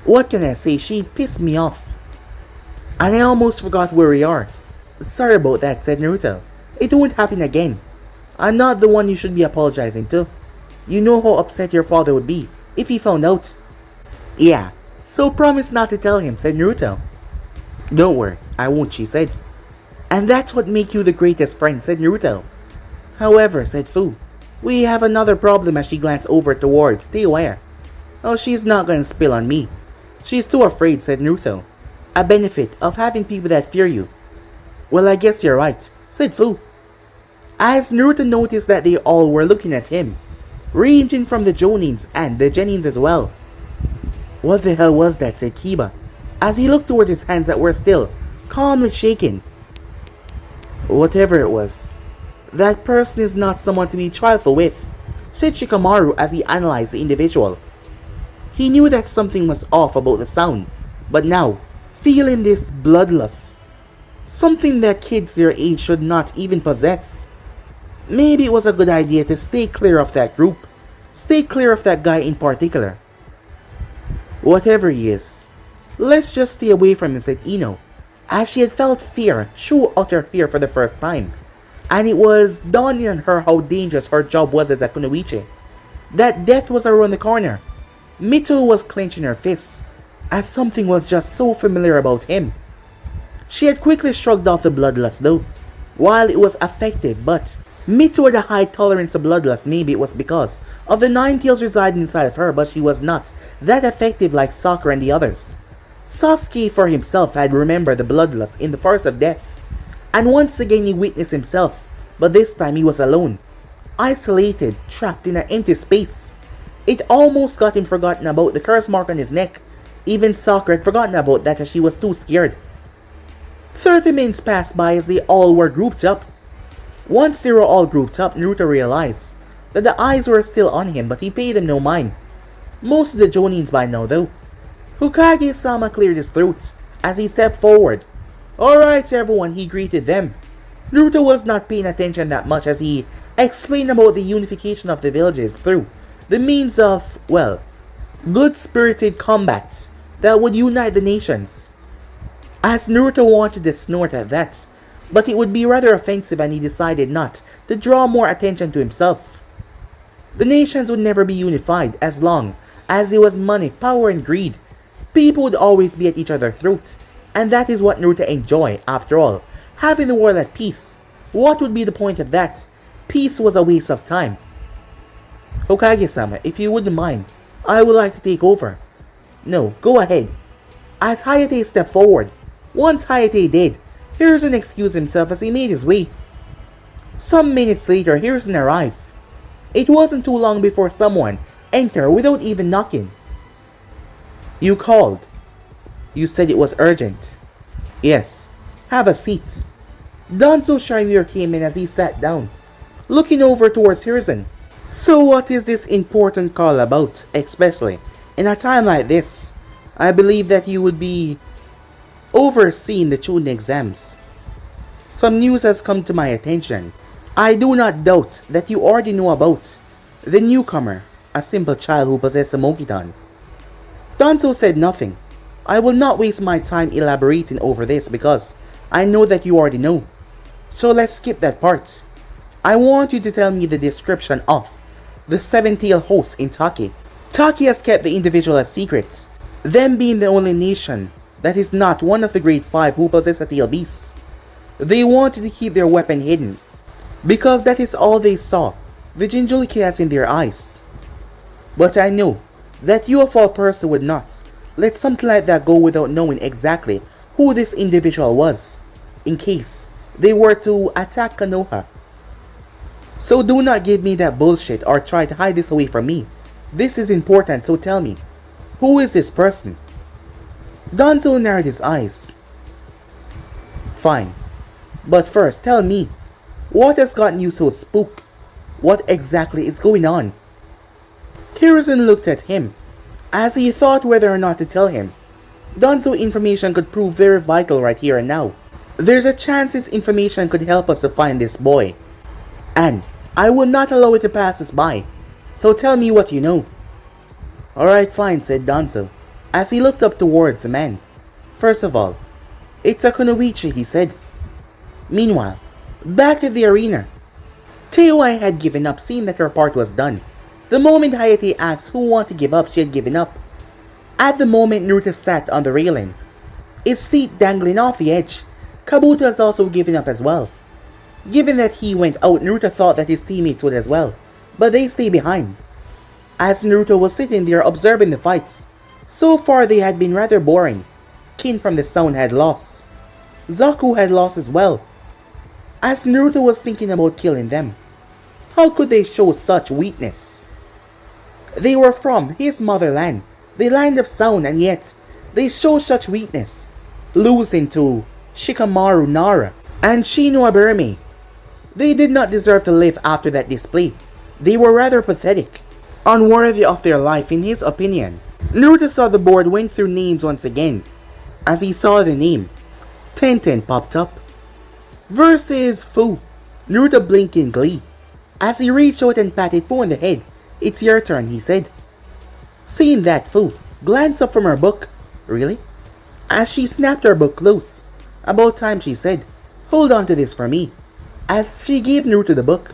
What can I say? She pissed me off. And I almost forgot where we are. Sorry about that, said Naruto. It won't happen again. I'm not the one you should be apologizing to. You know how upset your father would be if he found out. Yeah, so promise not to tell him, said Naruto. Don't worry, I won't, she said. And that's what makes you the greatest friend, said Naruto. However, said Fu, we have another problem as she glanced over towards. Stay aware. Oh, she's not gonna spill on me. She's too afraid, said Naruto. A benefit of having people that fear you. Well, I guess you're right, said Fu. As Naruto noticed that they all were looking at him, ranging from the Jonins and the Genins as well. What the hell was that, said Kiba, as he looked toward his hands that were still calmly shaking. Whatever it was, that person is not someone to be trifled with, said Shikamaru as he analyzed the individual. He knew that something was off about the sound, but now, feeling this bloodlust, something that kids their age should not even possess, maybe it was a good idea to stay clear of that group, stay clear of that guy in particular. Whatever he is, let's just stay away from him, said Ino, as she had felt fear, true utter fear for the first time, and it was dawning on her how dangerous her job was as a kunoichi, that death was around the corner. Mito was clenching her fists, as something was just so familiar about him. She had quickly shrugged off the bloodlust though. While it was effective, but Mito had a high tolerance to bloodlust. Maybe it was because of the 9 tails residing inside of her, but she was not that effective like Sakura and the others. Sasuke for himself had remembered the bloodlust in the forest of death, and once again he witnessed himself, but this time he was alone, isolated, trapped in an empty space. It almost got him forgotten about the curse mark on his neck. Even Sakura had forgotten about that as she was too scared. 30 minutes passed by as they all were grouped up. Once they were all grouped up, Naruto realized that the eyes were still on him, but he paid them no mind. Most of the Jonins by now though. Hokage-sama cleared his throat as he stepped forward. Alright everyone, he greeted them. Naruto was not paying attention that much as he explained about the unification of the villages through the means of, well, good-spirited combat that would unite the nations. As Naruto wanted to snort at that, but it would be rather offensive and he decided not to draw more attention to himself. The nations would never be unified as long as it was money, power and greed. People would always be at each other's throat, and that is what Naruto enjoyed after all, having the world at peace. What would be the point of that? Peace was a waste of time. Hokage-sama, if you wouldn't mind, I would like to take over. No, go ahead. As Hayate stepped forward, once Hayate did, Hiruzen excused himself as he made his way. Some minutes later, Hiruzen arrived. It wasn't too long before someone entered without even knocking. You called. You said it was urgent. Yes, have a seat. Danzo Shiryu came in as he sat down, looking over towards Hiruzen. So what is this important call about, especially in a time like this? I believe that you would be overseeing the Chunin exams. Some news has come to my attention. I do not doubt that you already know about the newcomer, a simple child who possessed a Mokiton. Danzo said nothing. I will not waste my time elaborating over this because I know that you already know. So let's skip that part. I want you to tell me the description of the 7-tailed host in Taki. Taki has kept the individual a secret, them being the only nation that is not one of the Great 5 who possess a tail beast. They wanted to keep their weapon hidden, because that is all they saw, the Jinchuriki has in their eyes. But I know that you of all person would not let something like that go without knowing exactly who this individual was, in case they were to attack Konoha. So do not give me that bullshit or try to hide this away from me. This is important, so tell me, who is this person? Danzo narrowed his eyes. Fine, but first tell me, what has gotten you so spooked? What exactly is going on? Hiruzen looked at him, as he thought whether or not to tell him. Danzo information could prove very vital right here and now. There's a chance this information could help us to find this boy. And I will not allow it to pass us by. So tell me what you know. Alright, fine, said Danzo, as he looked up towards the man. First of all, it's a kunoichi, he said. Meanwhile, back at the arena, Teiwai had given up, seeing that her part was done. The moment Hayate asked who wanted to give up, she had given up. At the moment, Naruto sat on the railing, his feet dangling off the edge. Kabuto has also given up as well. Given that he went out, Naruto thought that his teammates would as well, but they stayed behind. As Naruto was sitting there observing the fights, so far they had been rather boring. Kin from the sound had lost. Zaku had lost as well. As Naruto was thinking about killing them, how could they show such weakness? They were from his motherland, the land of sound, and yet they show such weakness, losing to Shikamaru Nara and Shino Aburame. They did not deserve to live after that display. They were rather pathetic, unworthy of their life in his opinion. Naruto saw the board went through names once again. As he saw the name, Tenten popped up. Versus Fu. Naruto blinked in glee. As he reached out and patted Fu on the head. It's your turn, he said. Seeing that, Fu glanced up from her book. Really? As she snapped her book close. About time, she said. Hold on to this for me. As she gave Naruto the book.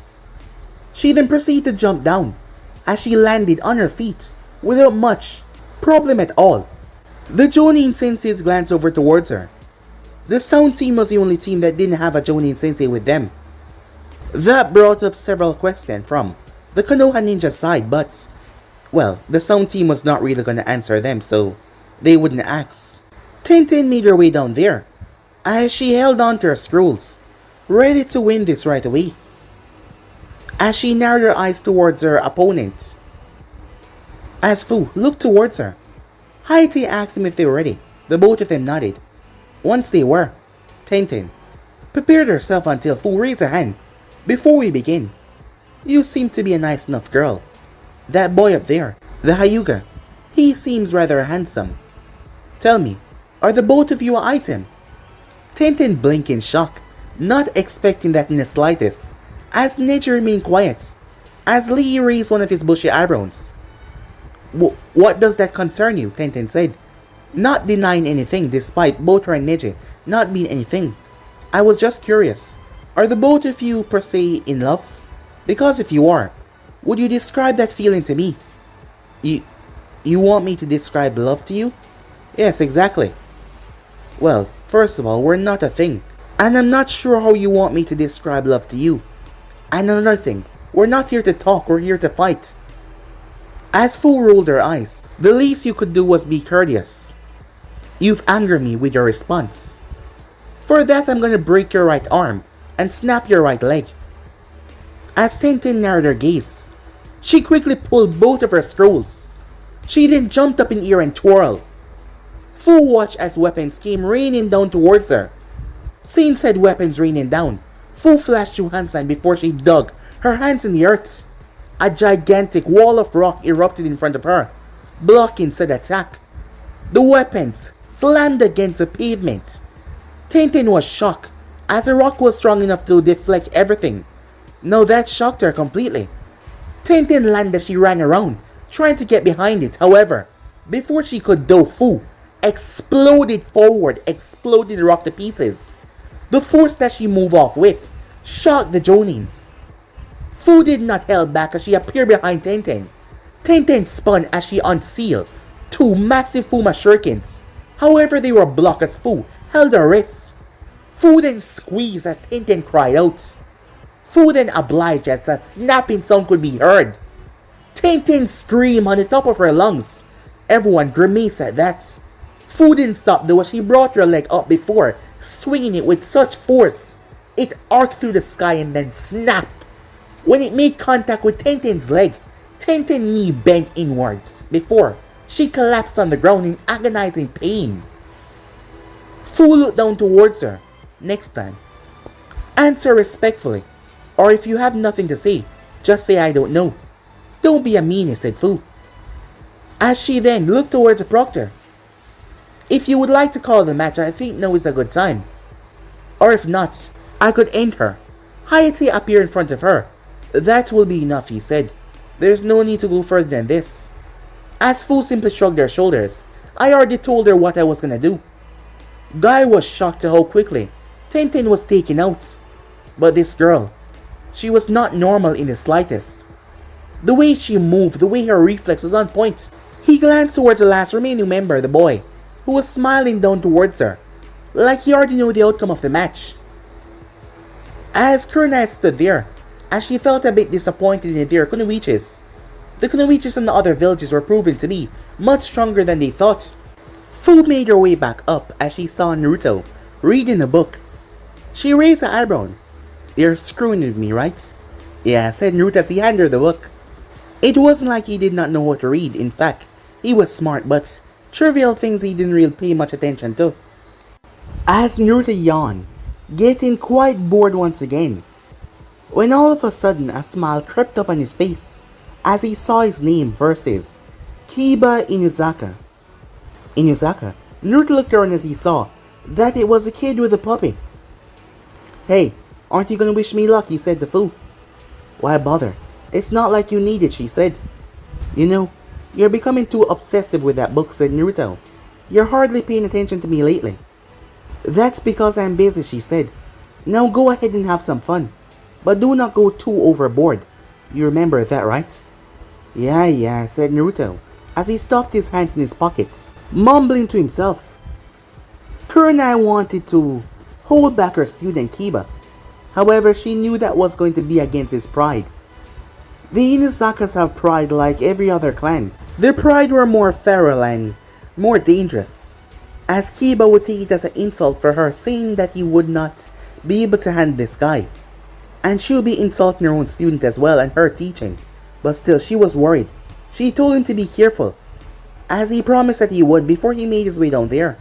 She then proceeded to jump down. As she landed on her feet without much problem at all. The Jonin senseis glanced over towards her. The sound team was the only team that didn't have a Jonin sensei with them. That brought up several questions from the Konoha ninja side, but, well, the sound team was not really gonna answer them, so they wouldn't ask. Tenten made her way down there, as she held on to her scrolls, ready to win this right away. As she narrowed her eyes towards her opponent, as Fu looked towards her, Hayate asked him if they were ready. The both of them nodded. Once they were, Tenten prepared herself until Fu raised her hand. Before we begin, you seem to be a nice enough girl. That boy up there, the Hyuga, he seems rather handsome. Tell me, are the both of you an item? Tenten blinked in shock, not expecting that in the slightest, as Neji remained quiet, as Lee raised one of his bushy eyebrows. What does that concern you? Tenten said, not denying anything despite both her and Neji not being anything. I was just curious. Are the both of you per se in love? Because if you are, would you describe that feeling to me? You want me to describe love to you? Yes, exactly. Well, first of all, we're not a thing. And I'm not sure how you want me to describe love to you. And another thing, we're not here to talk, we're here to fight. As Fu rolled her eyes, the least you could do was be courteous. You've angered me with your response. For that, I'm gonna break your right arm and snap your right leg. As Tenten narrowed her gaze, she quickly pulled both of her scrolls. She then jumped up in the air and twirled. Fu watched as weapons came raining down towards her. Seeing said weapons raining down, Fu flashed Juhansan before she dug her hands in the earth. A gigantic wall of rock erupted in front of her, blocking said attack. The weapons slammed against the pavement. Tenten was shocked, as the rock was strong enough to deflect everything. Now that shocked her completely. Tenten landed as she ran around, trying to get behind it. However, before she could do, Fu exploded forward, exploding the rock to pieces. The force that she moved off with shocked the Jonins. Fu did not hold back as she appeared behind Tenten. Tenten spun as she unsealed two massive Fuma shurikens. However, they were blocked as Fu held her wrists. Fu then squeezed as Tenten cried out. Fu then obliged as a snapping sound could be heard. Tenten screamed on the top of her lungs. Everyone grimaced at that. Fu didn't stop though as she brought her leg up before, swinging it with such force. It arced through the sky and then snapped. When it made contact with Tenten's leg, Tenten's knee bent inwards before she collapsed on the ground in agonizing pain. Fu looked down towards her. Next time, answer respectfully, or if you have nothing to say, just say I don't know. Don't be a meanie, said Fu. As she then looked towards the proctor. If you would like to call the match, I think now is a good time. Or if not, I could end her. Hayate appeared in front of her. That will be enough, he said. There's no need to go further than this. As Fu simply shrugged their shoulders. I already told her what I was gonna do. Guy was shocked at how quickly Tenten was taken out. But this girl, she was not normal in the slightest. The way she moved, the way her reflex was on point. He glanced towards the last remaining member, the boy, who was smiling down towards her, like he already knew the outcome of the match. As Kurenai stood there, as she felt a bit disappointed in their kunoichis, the kunoichis in the other villages were proven to be much stronger than they thought. Fu made her way back up as she saw Naruto reading a book. She raised an eyebrow. "You're screwing with me, right?" "Yeah," said Naruto as he handed her the book. It wasn't like he did not know how to read. In fact, he was smart, but trivial things he didn't really pay much attention to. As Naruto yawned, getting quite bored once again, when all of a sudden a smile crept up on his face as he saw his name versus Kiba Inuzaka. Inuzaka. Naruto looked around as he saw that it was a kid with a puppy. "Hey, aren't you gonna wish me luck?" he said to Fu. "Why bother? It's not like you need it," she said. "You know, you're becoming too obsessive with that book," said Naruto. "You're hardly paying attention to me lately." "That's because I'm busy," she said. "Now go ahead and have some fun. But do not go too overboard. You remember that, right?" Yeah, said Naruto, as he stuffed his hands in his pockets, mumbling to himself. Kurenai wanted to hold back her student Kiba. However, she knew that was going to be against his pride. The Inuzakas have pride like every other clan. Their pride were more feral and more dangerous, as Kiba would take it as an insult for her saying that he would not be able to handle this guy. And she would be insulting her own student as well and her teaching. But still, she was worried. She told him to be careful, as he promised that he would before he made his way down there.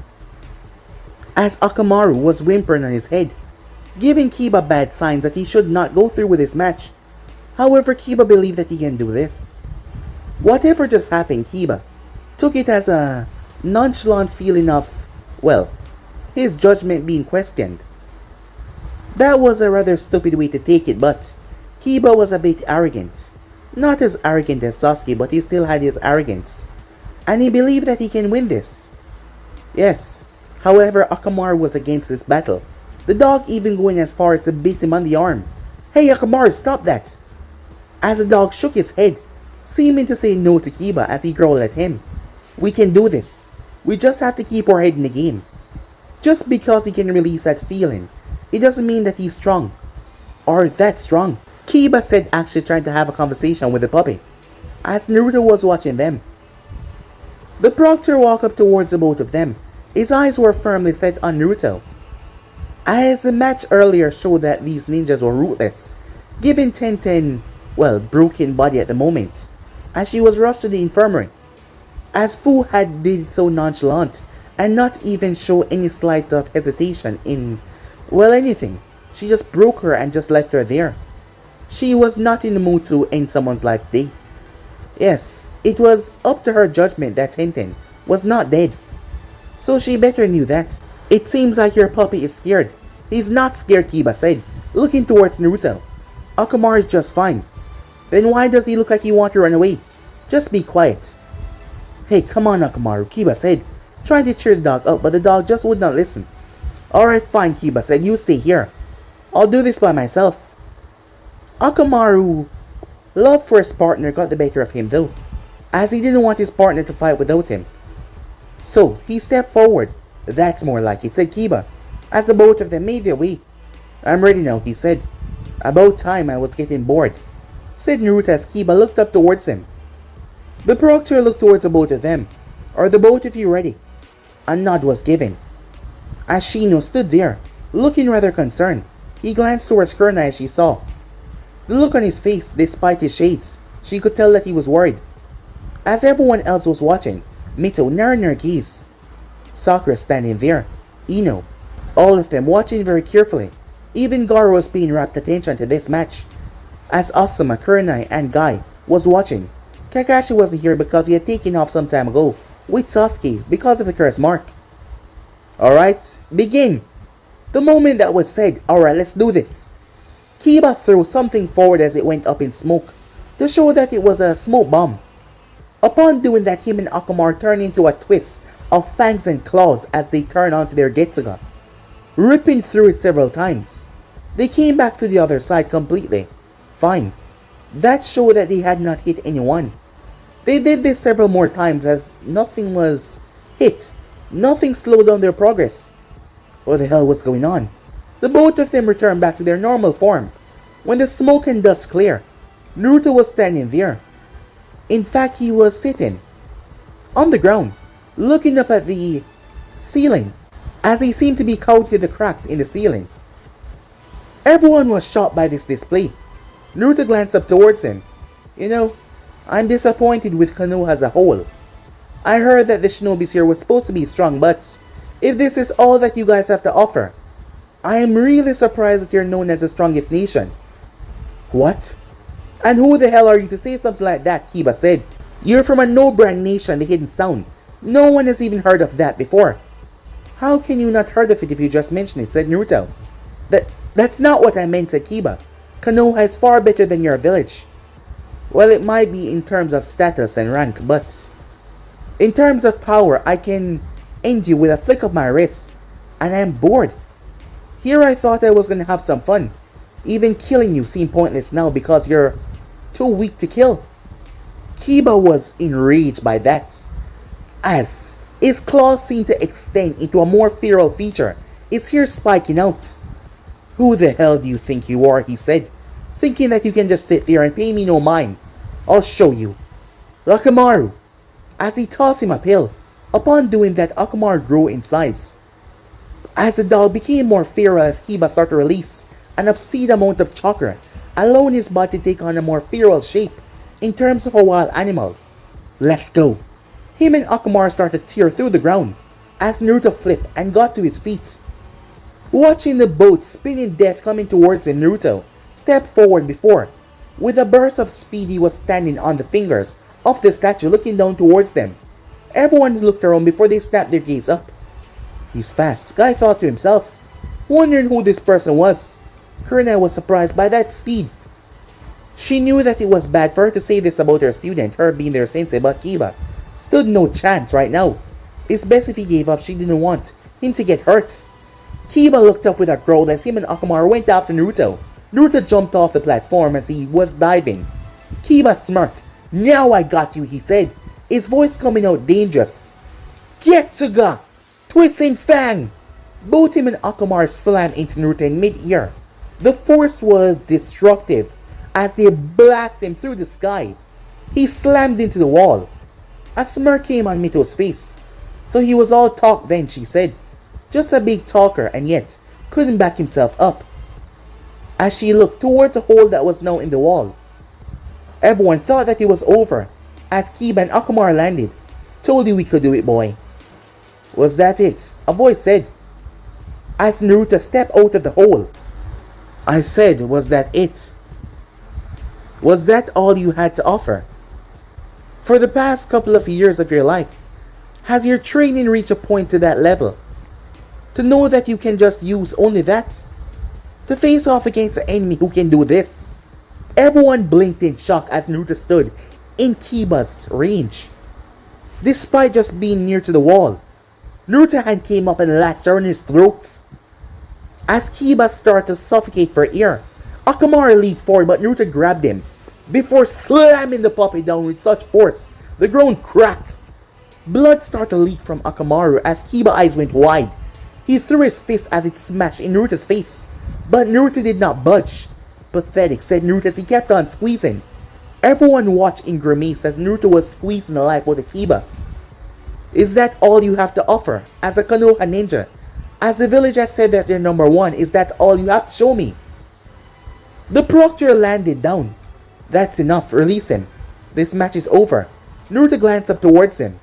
As Akamaru was whimpering on his head, giving Kiba bad signs that he should not go through with his match. However, Kiba believed that he can do this. Whatever just happened, Kiba took it as a nonchalant feeling of, well, his judgment being questioned. That was a rather stupid way to take it, but Kiba was a bit arrogant. Not as arrogant as Sasuke, but he still had his arrogance. And he believed that he can win this. Yes, however, Akamaru was against this battle. The dog even going as far as to beat him on the arm. "Hey Akamaru, stop that!" As the dog shook his head, seeming to say no to Kiba as he growled at him. "We can do this. We just have to keep our head in the game. Just because he can release that feeling, it doesn't mean that he's strong. Or that strong," Kiba said, actually trying to have a conversation with the puppy, as Naruto was watching them. The proctor walked up towards the both of them. His eyes were firmly set on Naruto. As the match earlier showed that these ninjas were ruthless, giving Tenten, well, broken body at the moment, as she was rushed to the infirmary. As Fu had did so nonchalant, and not even show any slight of hesitation in, well, anything. She just broke her and just left her there. She was not in the mood to end someone's life today. Yes, it was up to her judgment that Tenten was not dead. So she better knew that. "It seems like your puppy is scared." "He's not scared," Kiba said, looking towards Naruto. "Akamaru is just fine." "Then why does he look like he wants to run away? Just be quiet." "Hey, come on Akamaru," Kiba said, trying to cheer the dog up, but the dog just would not listen. "Alright, fine," Kiba said, "you stay here. I'll do this by myself." Akamaru, love for his partner got the better of him though, as he didn't want his partner to fight without him. So he stepped forward. "That's more like it," said Kiba, as the both of them made their way. "I'm ready now," he said. "About time, I was getting bored," said Naruto as Kiba looked up towards him. The proctor looked towards the both of them. "Are the both of you ready?" A nod was given. As Shino stood there, looking rather concerned, he glanced towards Kurenai as she saw the look on his face. Despite his shades, she could tell that he was worried. As everyone else was watching, Mito narrowed her gaze. Sakura standing there, Ino, all of them watching very carefully. Even Gaara was paying rapt attention to this match. As Asuma, Kurenai, and Guy was watching, Kakashi wasn't here because he had taken off some time ago with Sasuke because of the curse mark. "Alright, begin!" The moment that was said, "Alright, let's do this," Kiba threw something forward as it went up in smoke, to show that it was a smoke bomb. Upon doing that, him and Akamaru turn into a twist of fangs and claws as they turn onto their Getsuga, ripping through it several times. They came back to the other side completely. Fine. That showed that they had not hit anyone. They did this several more times as nothing was hit. Nothing slowed down their progress. What the hell was going on? The both of them returned back to their normal form. When the smoke and dust cleared, Naruto was standing there. In fact, he was sitting on the ground, looking up at the ceiling, as he seemed to be counting the cracks in the ceiling. Everyone was shocked by this display. Naruto glanced up towards him. You know, I'm disappointed with Konoha as a whole. I heard that the shinobis here were supposed to be strong, but if this is all that you guys have to offer, I am really surprised that you're known as the strongest nation. What? And who the hell are you to say something like that? Kiba said. You're from a no-brand nation, the Hidden Sound. No one has even heard of that before. How can you not heard of it if you just mentioned it? Said Naruto. That's not what I meant, said Kiba. Konoha is far better than your village. Well, it might be in terms of status and rank, but in terms of power, I can end you with a flick of my wrist. And I am bored. Here I thought I was going to have some fun. Even killing you seemed pointless now because you're too weak to kill. Kiba was enraged by that, as his claws seemed to extend into a more feral feature, his hair spiking out. Who the hell do you think you are? He said, thinking that you can just sit there and pay me no mind. I'll show you. Akamaru, as he tossed him a pill. Upon doing that, Akamaru grew in size. As the dog became more feral as Kiba started to release an obscene amount of chakra, allowing his body to take on a more feral shape in terms of a wild animal. Let's go. Him and Akamaru started to tear through the ground as Naruto flipped and got to his feet. Watching the boat spinning death coming towards him, Naruto stepped forward before. With a burst of speed, he was standing on the fingers of the statue looking down towards them. Everyone looked around before they snapped their gaze up. He's fast, Guy thought to himself, wondering who this person was. Kurina was surprised by that speed. She knew that it was bad for her to say this about her student, her being their sensei, but Kiba stood no chance right now. It's best if he gave up. She didn't want him to get hurt. Kiba looked up with a growl as him and Akamaru went after Naruto. Naruto jumped off the platform as he was diving. Kiba smirked. Now I got you, he said, his voice coming out dangerous. Getsuga! Twisting Fang! Both him and Akamaru slammed into Naruto in mid-air. The force was destructive as they blasted him through the sky. He slammed into the wall. A smirk came on Mito's face. So he was all talk then, she said. Just a big talker and yet couldn't back himself up. As she looked towards a hole that was now in the wall. Everyone thought that it was over as Kiba and Akamaru landed. Told you we could do it, boy. Was that it? A voice said. As Naruto stepped out of the hole. I said, was that it? Was that all you had to offer? For the past couple of years of your life, has your training reached a point to that level? To know that you can just use only that? To face off against an enemy who can do this? Everyone blinked in shock as Naruto stood in Kiba's range. Despite just being near to the wall, Naruto's hand came up and latched around his throat. As Kiba started to suffocate for air, Akamaru leaped forward but Naruto grabbed him before slamming the puppy down with such force the ground cracked. Blood started to leak from Akamaru as Kiba's eyes went wide. He threw his fist as it smashed in Naruto's face, but Naruto did not budge. Pathetic, said Naruto as he kept on squeezing. Everyone watched in grimace as Naruto was squeezing the life out of Kiba. Is that all you have to offer as a Konoha ninja? As the village has said that they're number one, is that all you have to show me? The proctor landed down. That's enough, release him. This match is over. Naruto glanced up towards him.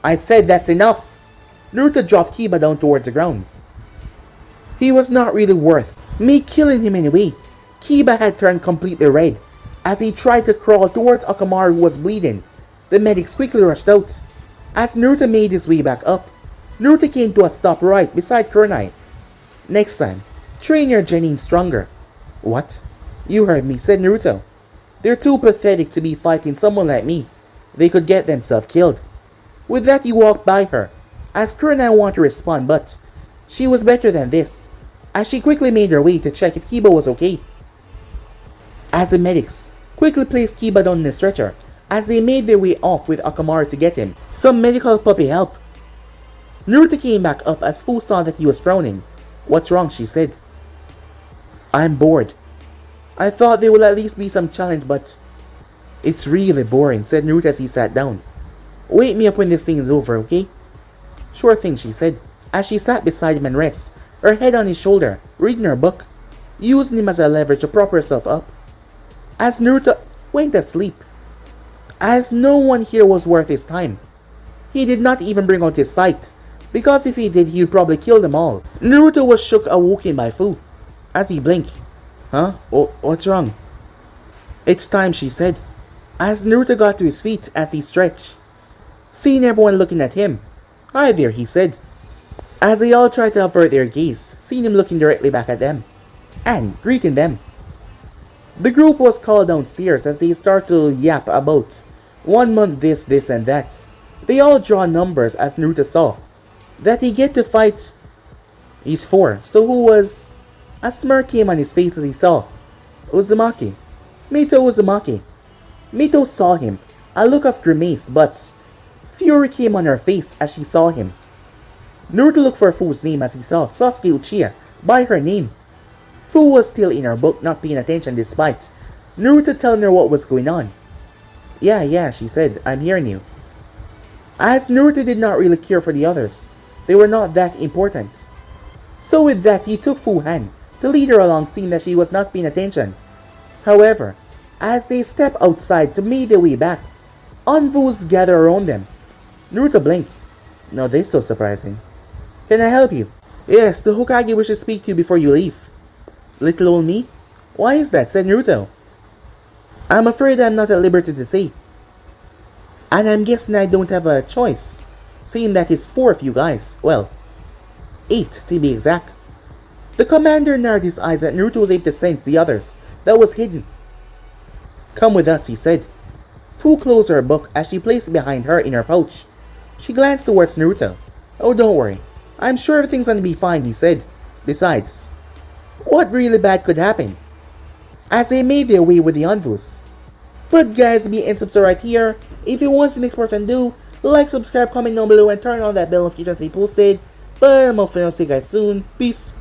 I said that's enough. Naruto dropped Kiba down towards the ground. He was not really worth me killing him anyway. Kiba had turned completely red as he tried to crawl towards Akamaru who was bleeding. The medics quickly rushed out. As Naruto made his way back up, Naruto came to a stop right beside Kunai. Next time, train your genin stronger. What? You heard me, said Naruto. They're too pathetic to be fighting someone like me. They could get themselves killed. With that, he walked by her, as Kurenai wanted to respond, but she was better than this, as she quickly made her way to check if Kiba was okay. As the medics quickly placed Kiba down in the stretcher, as they made their way off with Akamaru to get him some medical puppy help. Naruto came back up as Fu saw that he was frowning. "What's wrong?" she said. "I'm bored. I thought there would at least be some challenge, but it's really boring," said Naruto as he sat down. "Wake me up when this thing is over, okay?" "Sure thing," she said, as she sat beside him and rests, her head on his shoulder, reading her book, using him as a leverage to prop herself up. As Naruto went asleep, as no one here was worth his time. He did not even bring out his sight, because if he did, he would probably kill them all. Naruto was shook awoken by Fu, as he blinked. "Huh? What's wrong?" "It's time," she said, as Naruto got to his feet as he stretched. Seeing everyone looking at him, "Hi there," he said, as they all tried to avert their gaze, seeing him looking directly back at them, and greeting them. The group was called downstairs as they start to yap about 1 month this and that. They all draw numbers as Naruto saw that he get to fight. He's 4, so who was? A smirk came on his face as he saw Uzumaki. Mito Uzumaki. Mito saw him, a look of grimace, but fury came on her face as she saw him. Naruto looked for Fu's name as he saw Sasuke Uchiha by her name. Fu was still in her book, not paying attention despite Naruto telling her what was going on. Yeah, she said, "I'm hearing you." As Naruto did not really care for the others, they were not that important. So with that, he took Fu's hand to lead her along, seeing that she was not paying attention. However, as they step outside to make their way back, Anvus gather around them. Naruto blinked. "No, this is so surprising. Can I help you?" "Yes, the Hokage wishes to speak to you before you leave." "Little old me? Why is that?" said Naruto. "I'm afraid I'm not at liberty to say. And I'm guessing I don't have a choice, seeing that it's 4 of you guys. Well, 8 to be exact." The commander narrowed his eyes at Naruto was able to sense the others that was hidden. "Come with us," he said. Fu closed her book as she placed it behind her in her pouch. She glanced towards Naruto. "Oh, don't worry. I'm sure everything's gonna be fine," he said. "Besides, what really bad could happen?" As they made their way with the Anvus. But guys, be and subscribe right here. If you want the next part to do, like, subscribe, comment down below, and turn on that bell notification to stay posted. But I'm hoping I'll see you guys soon. Peace.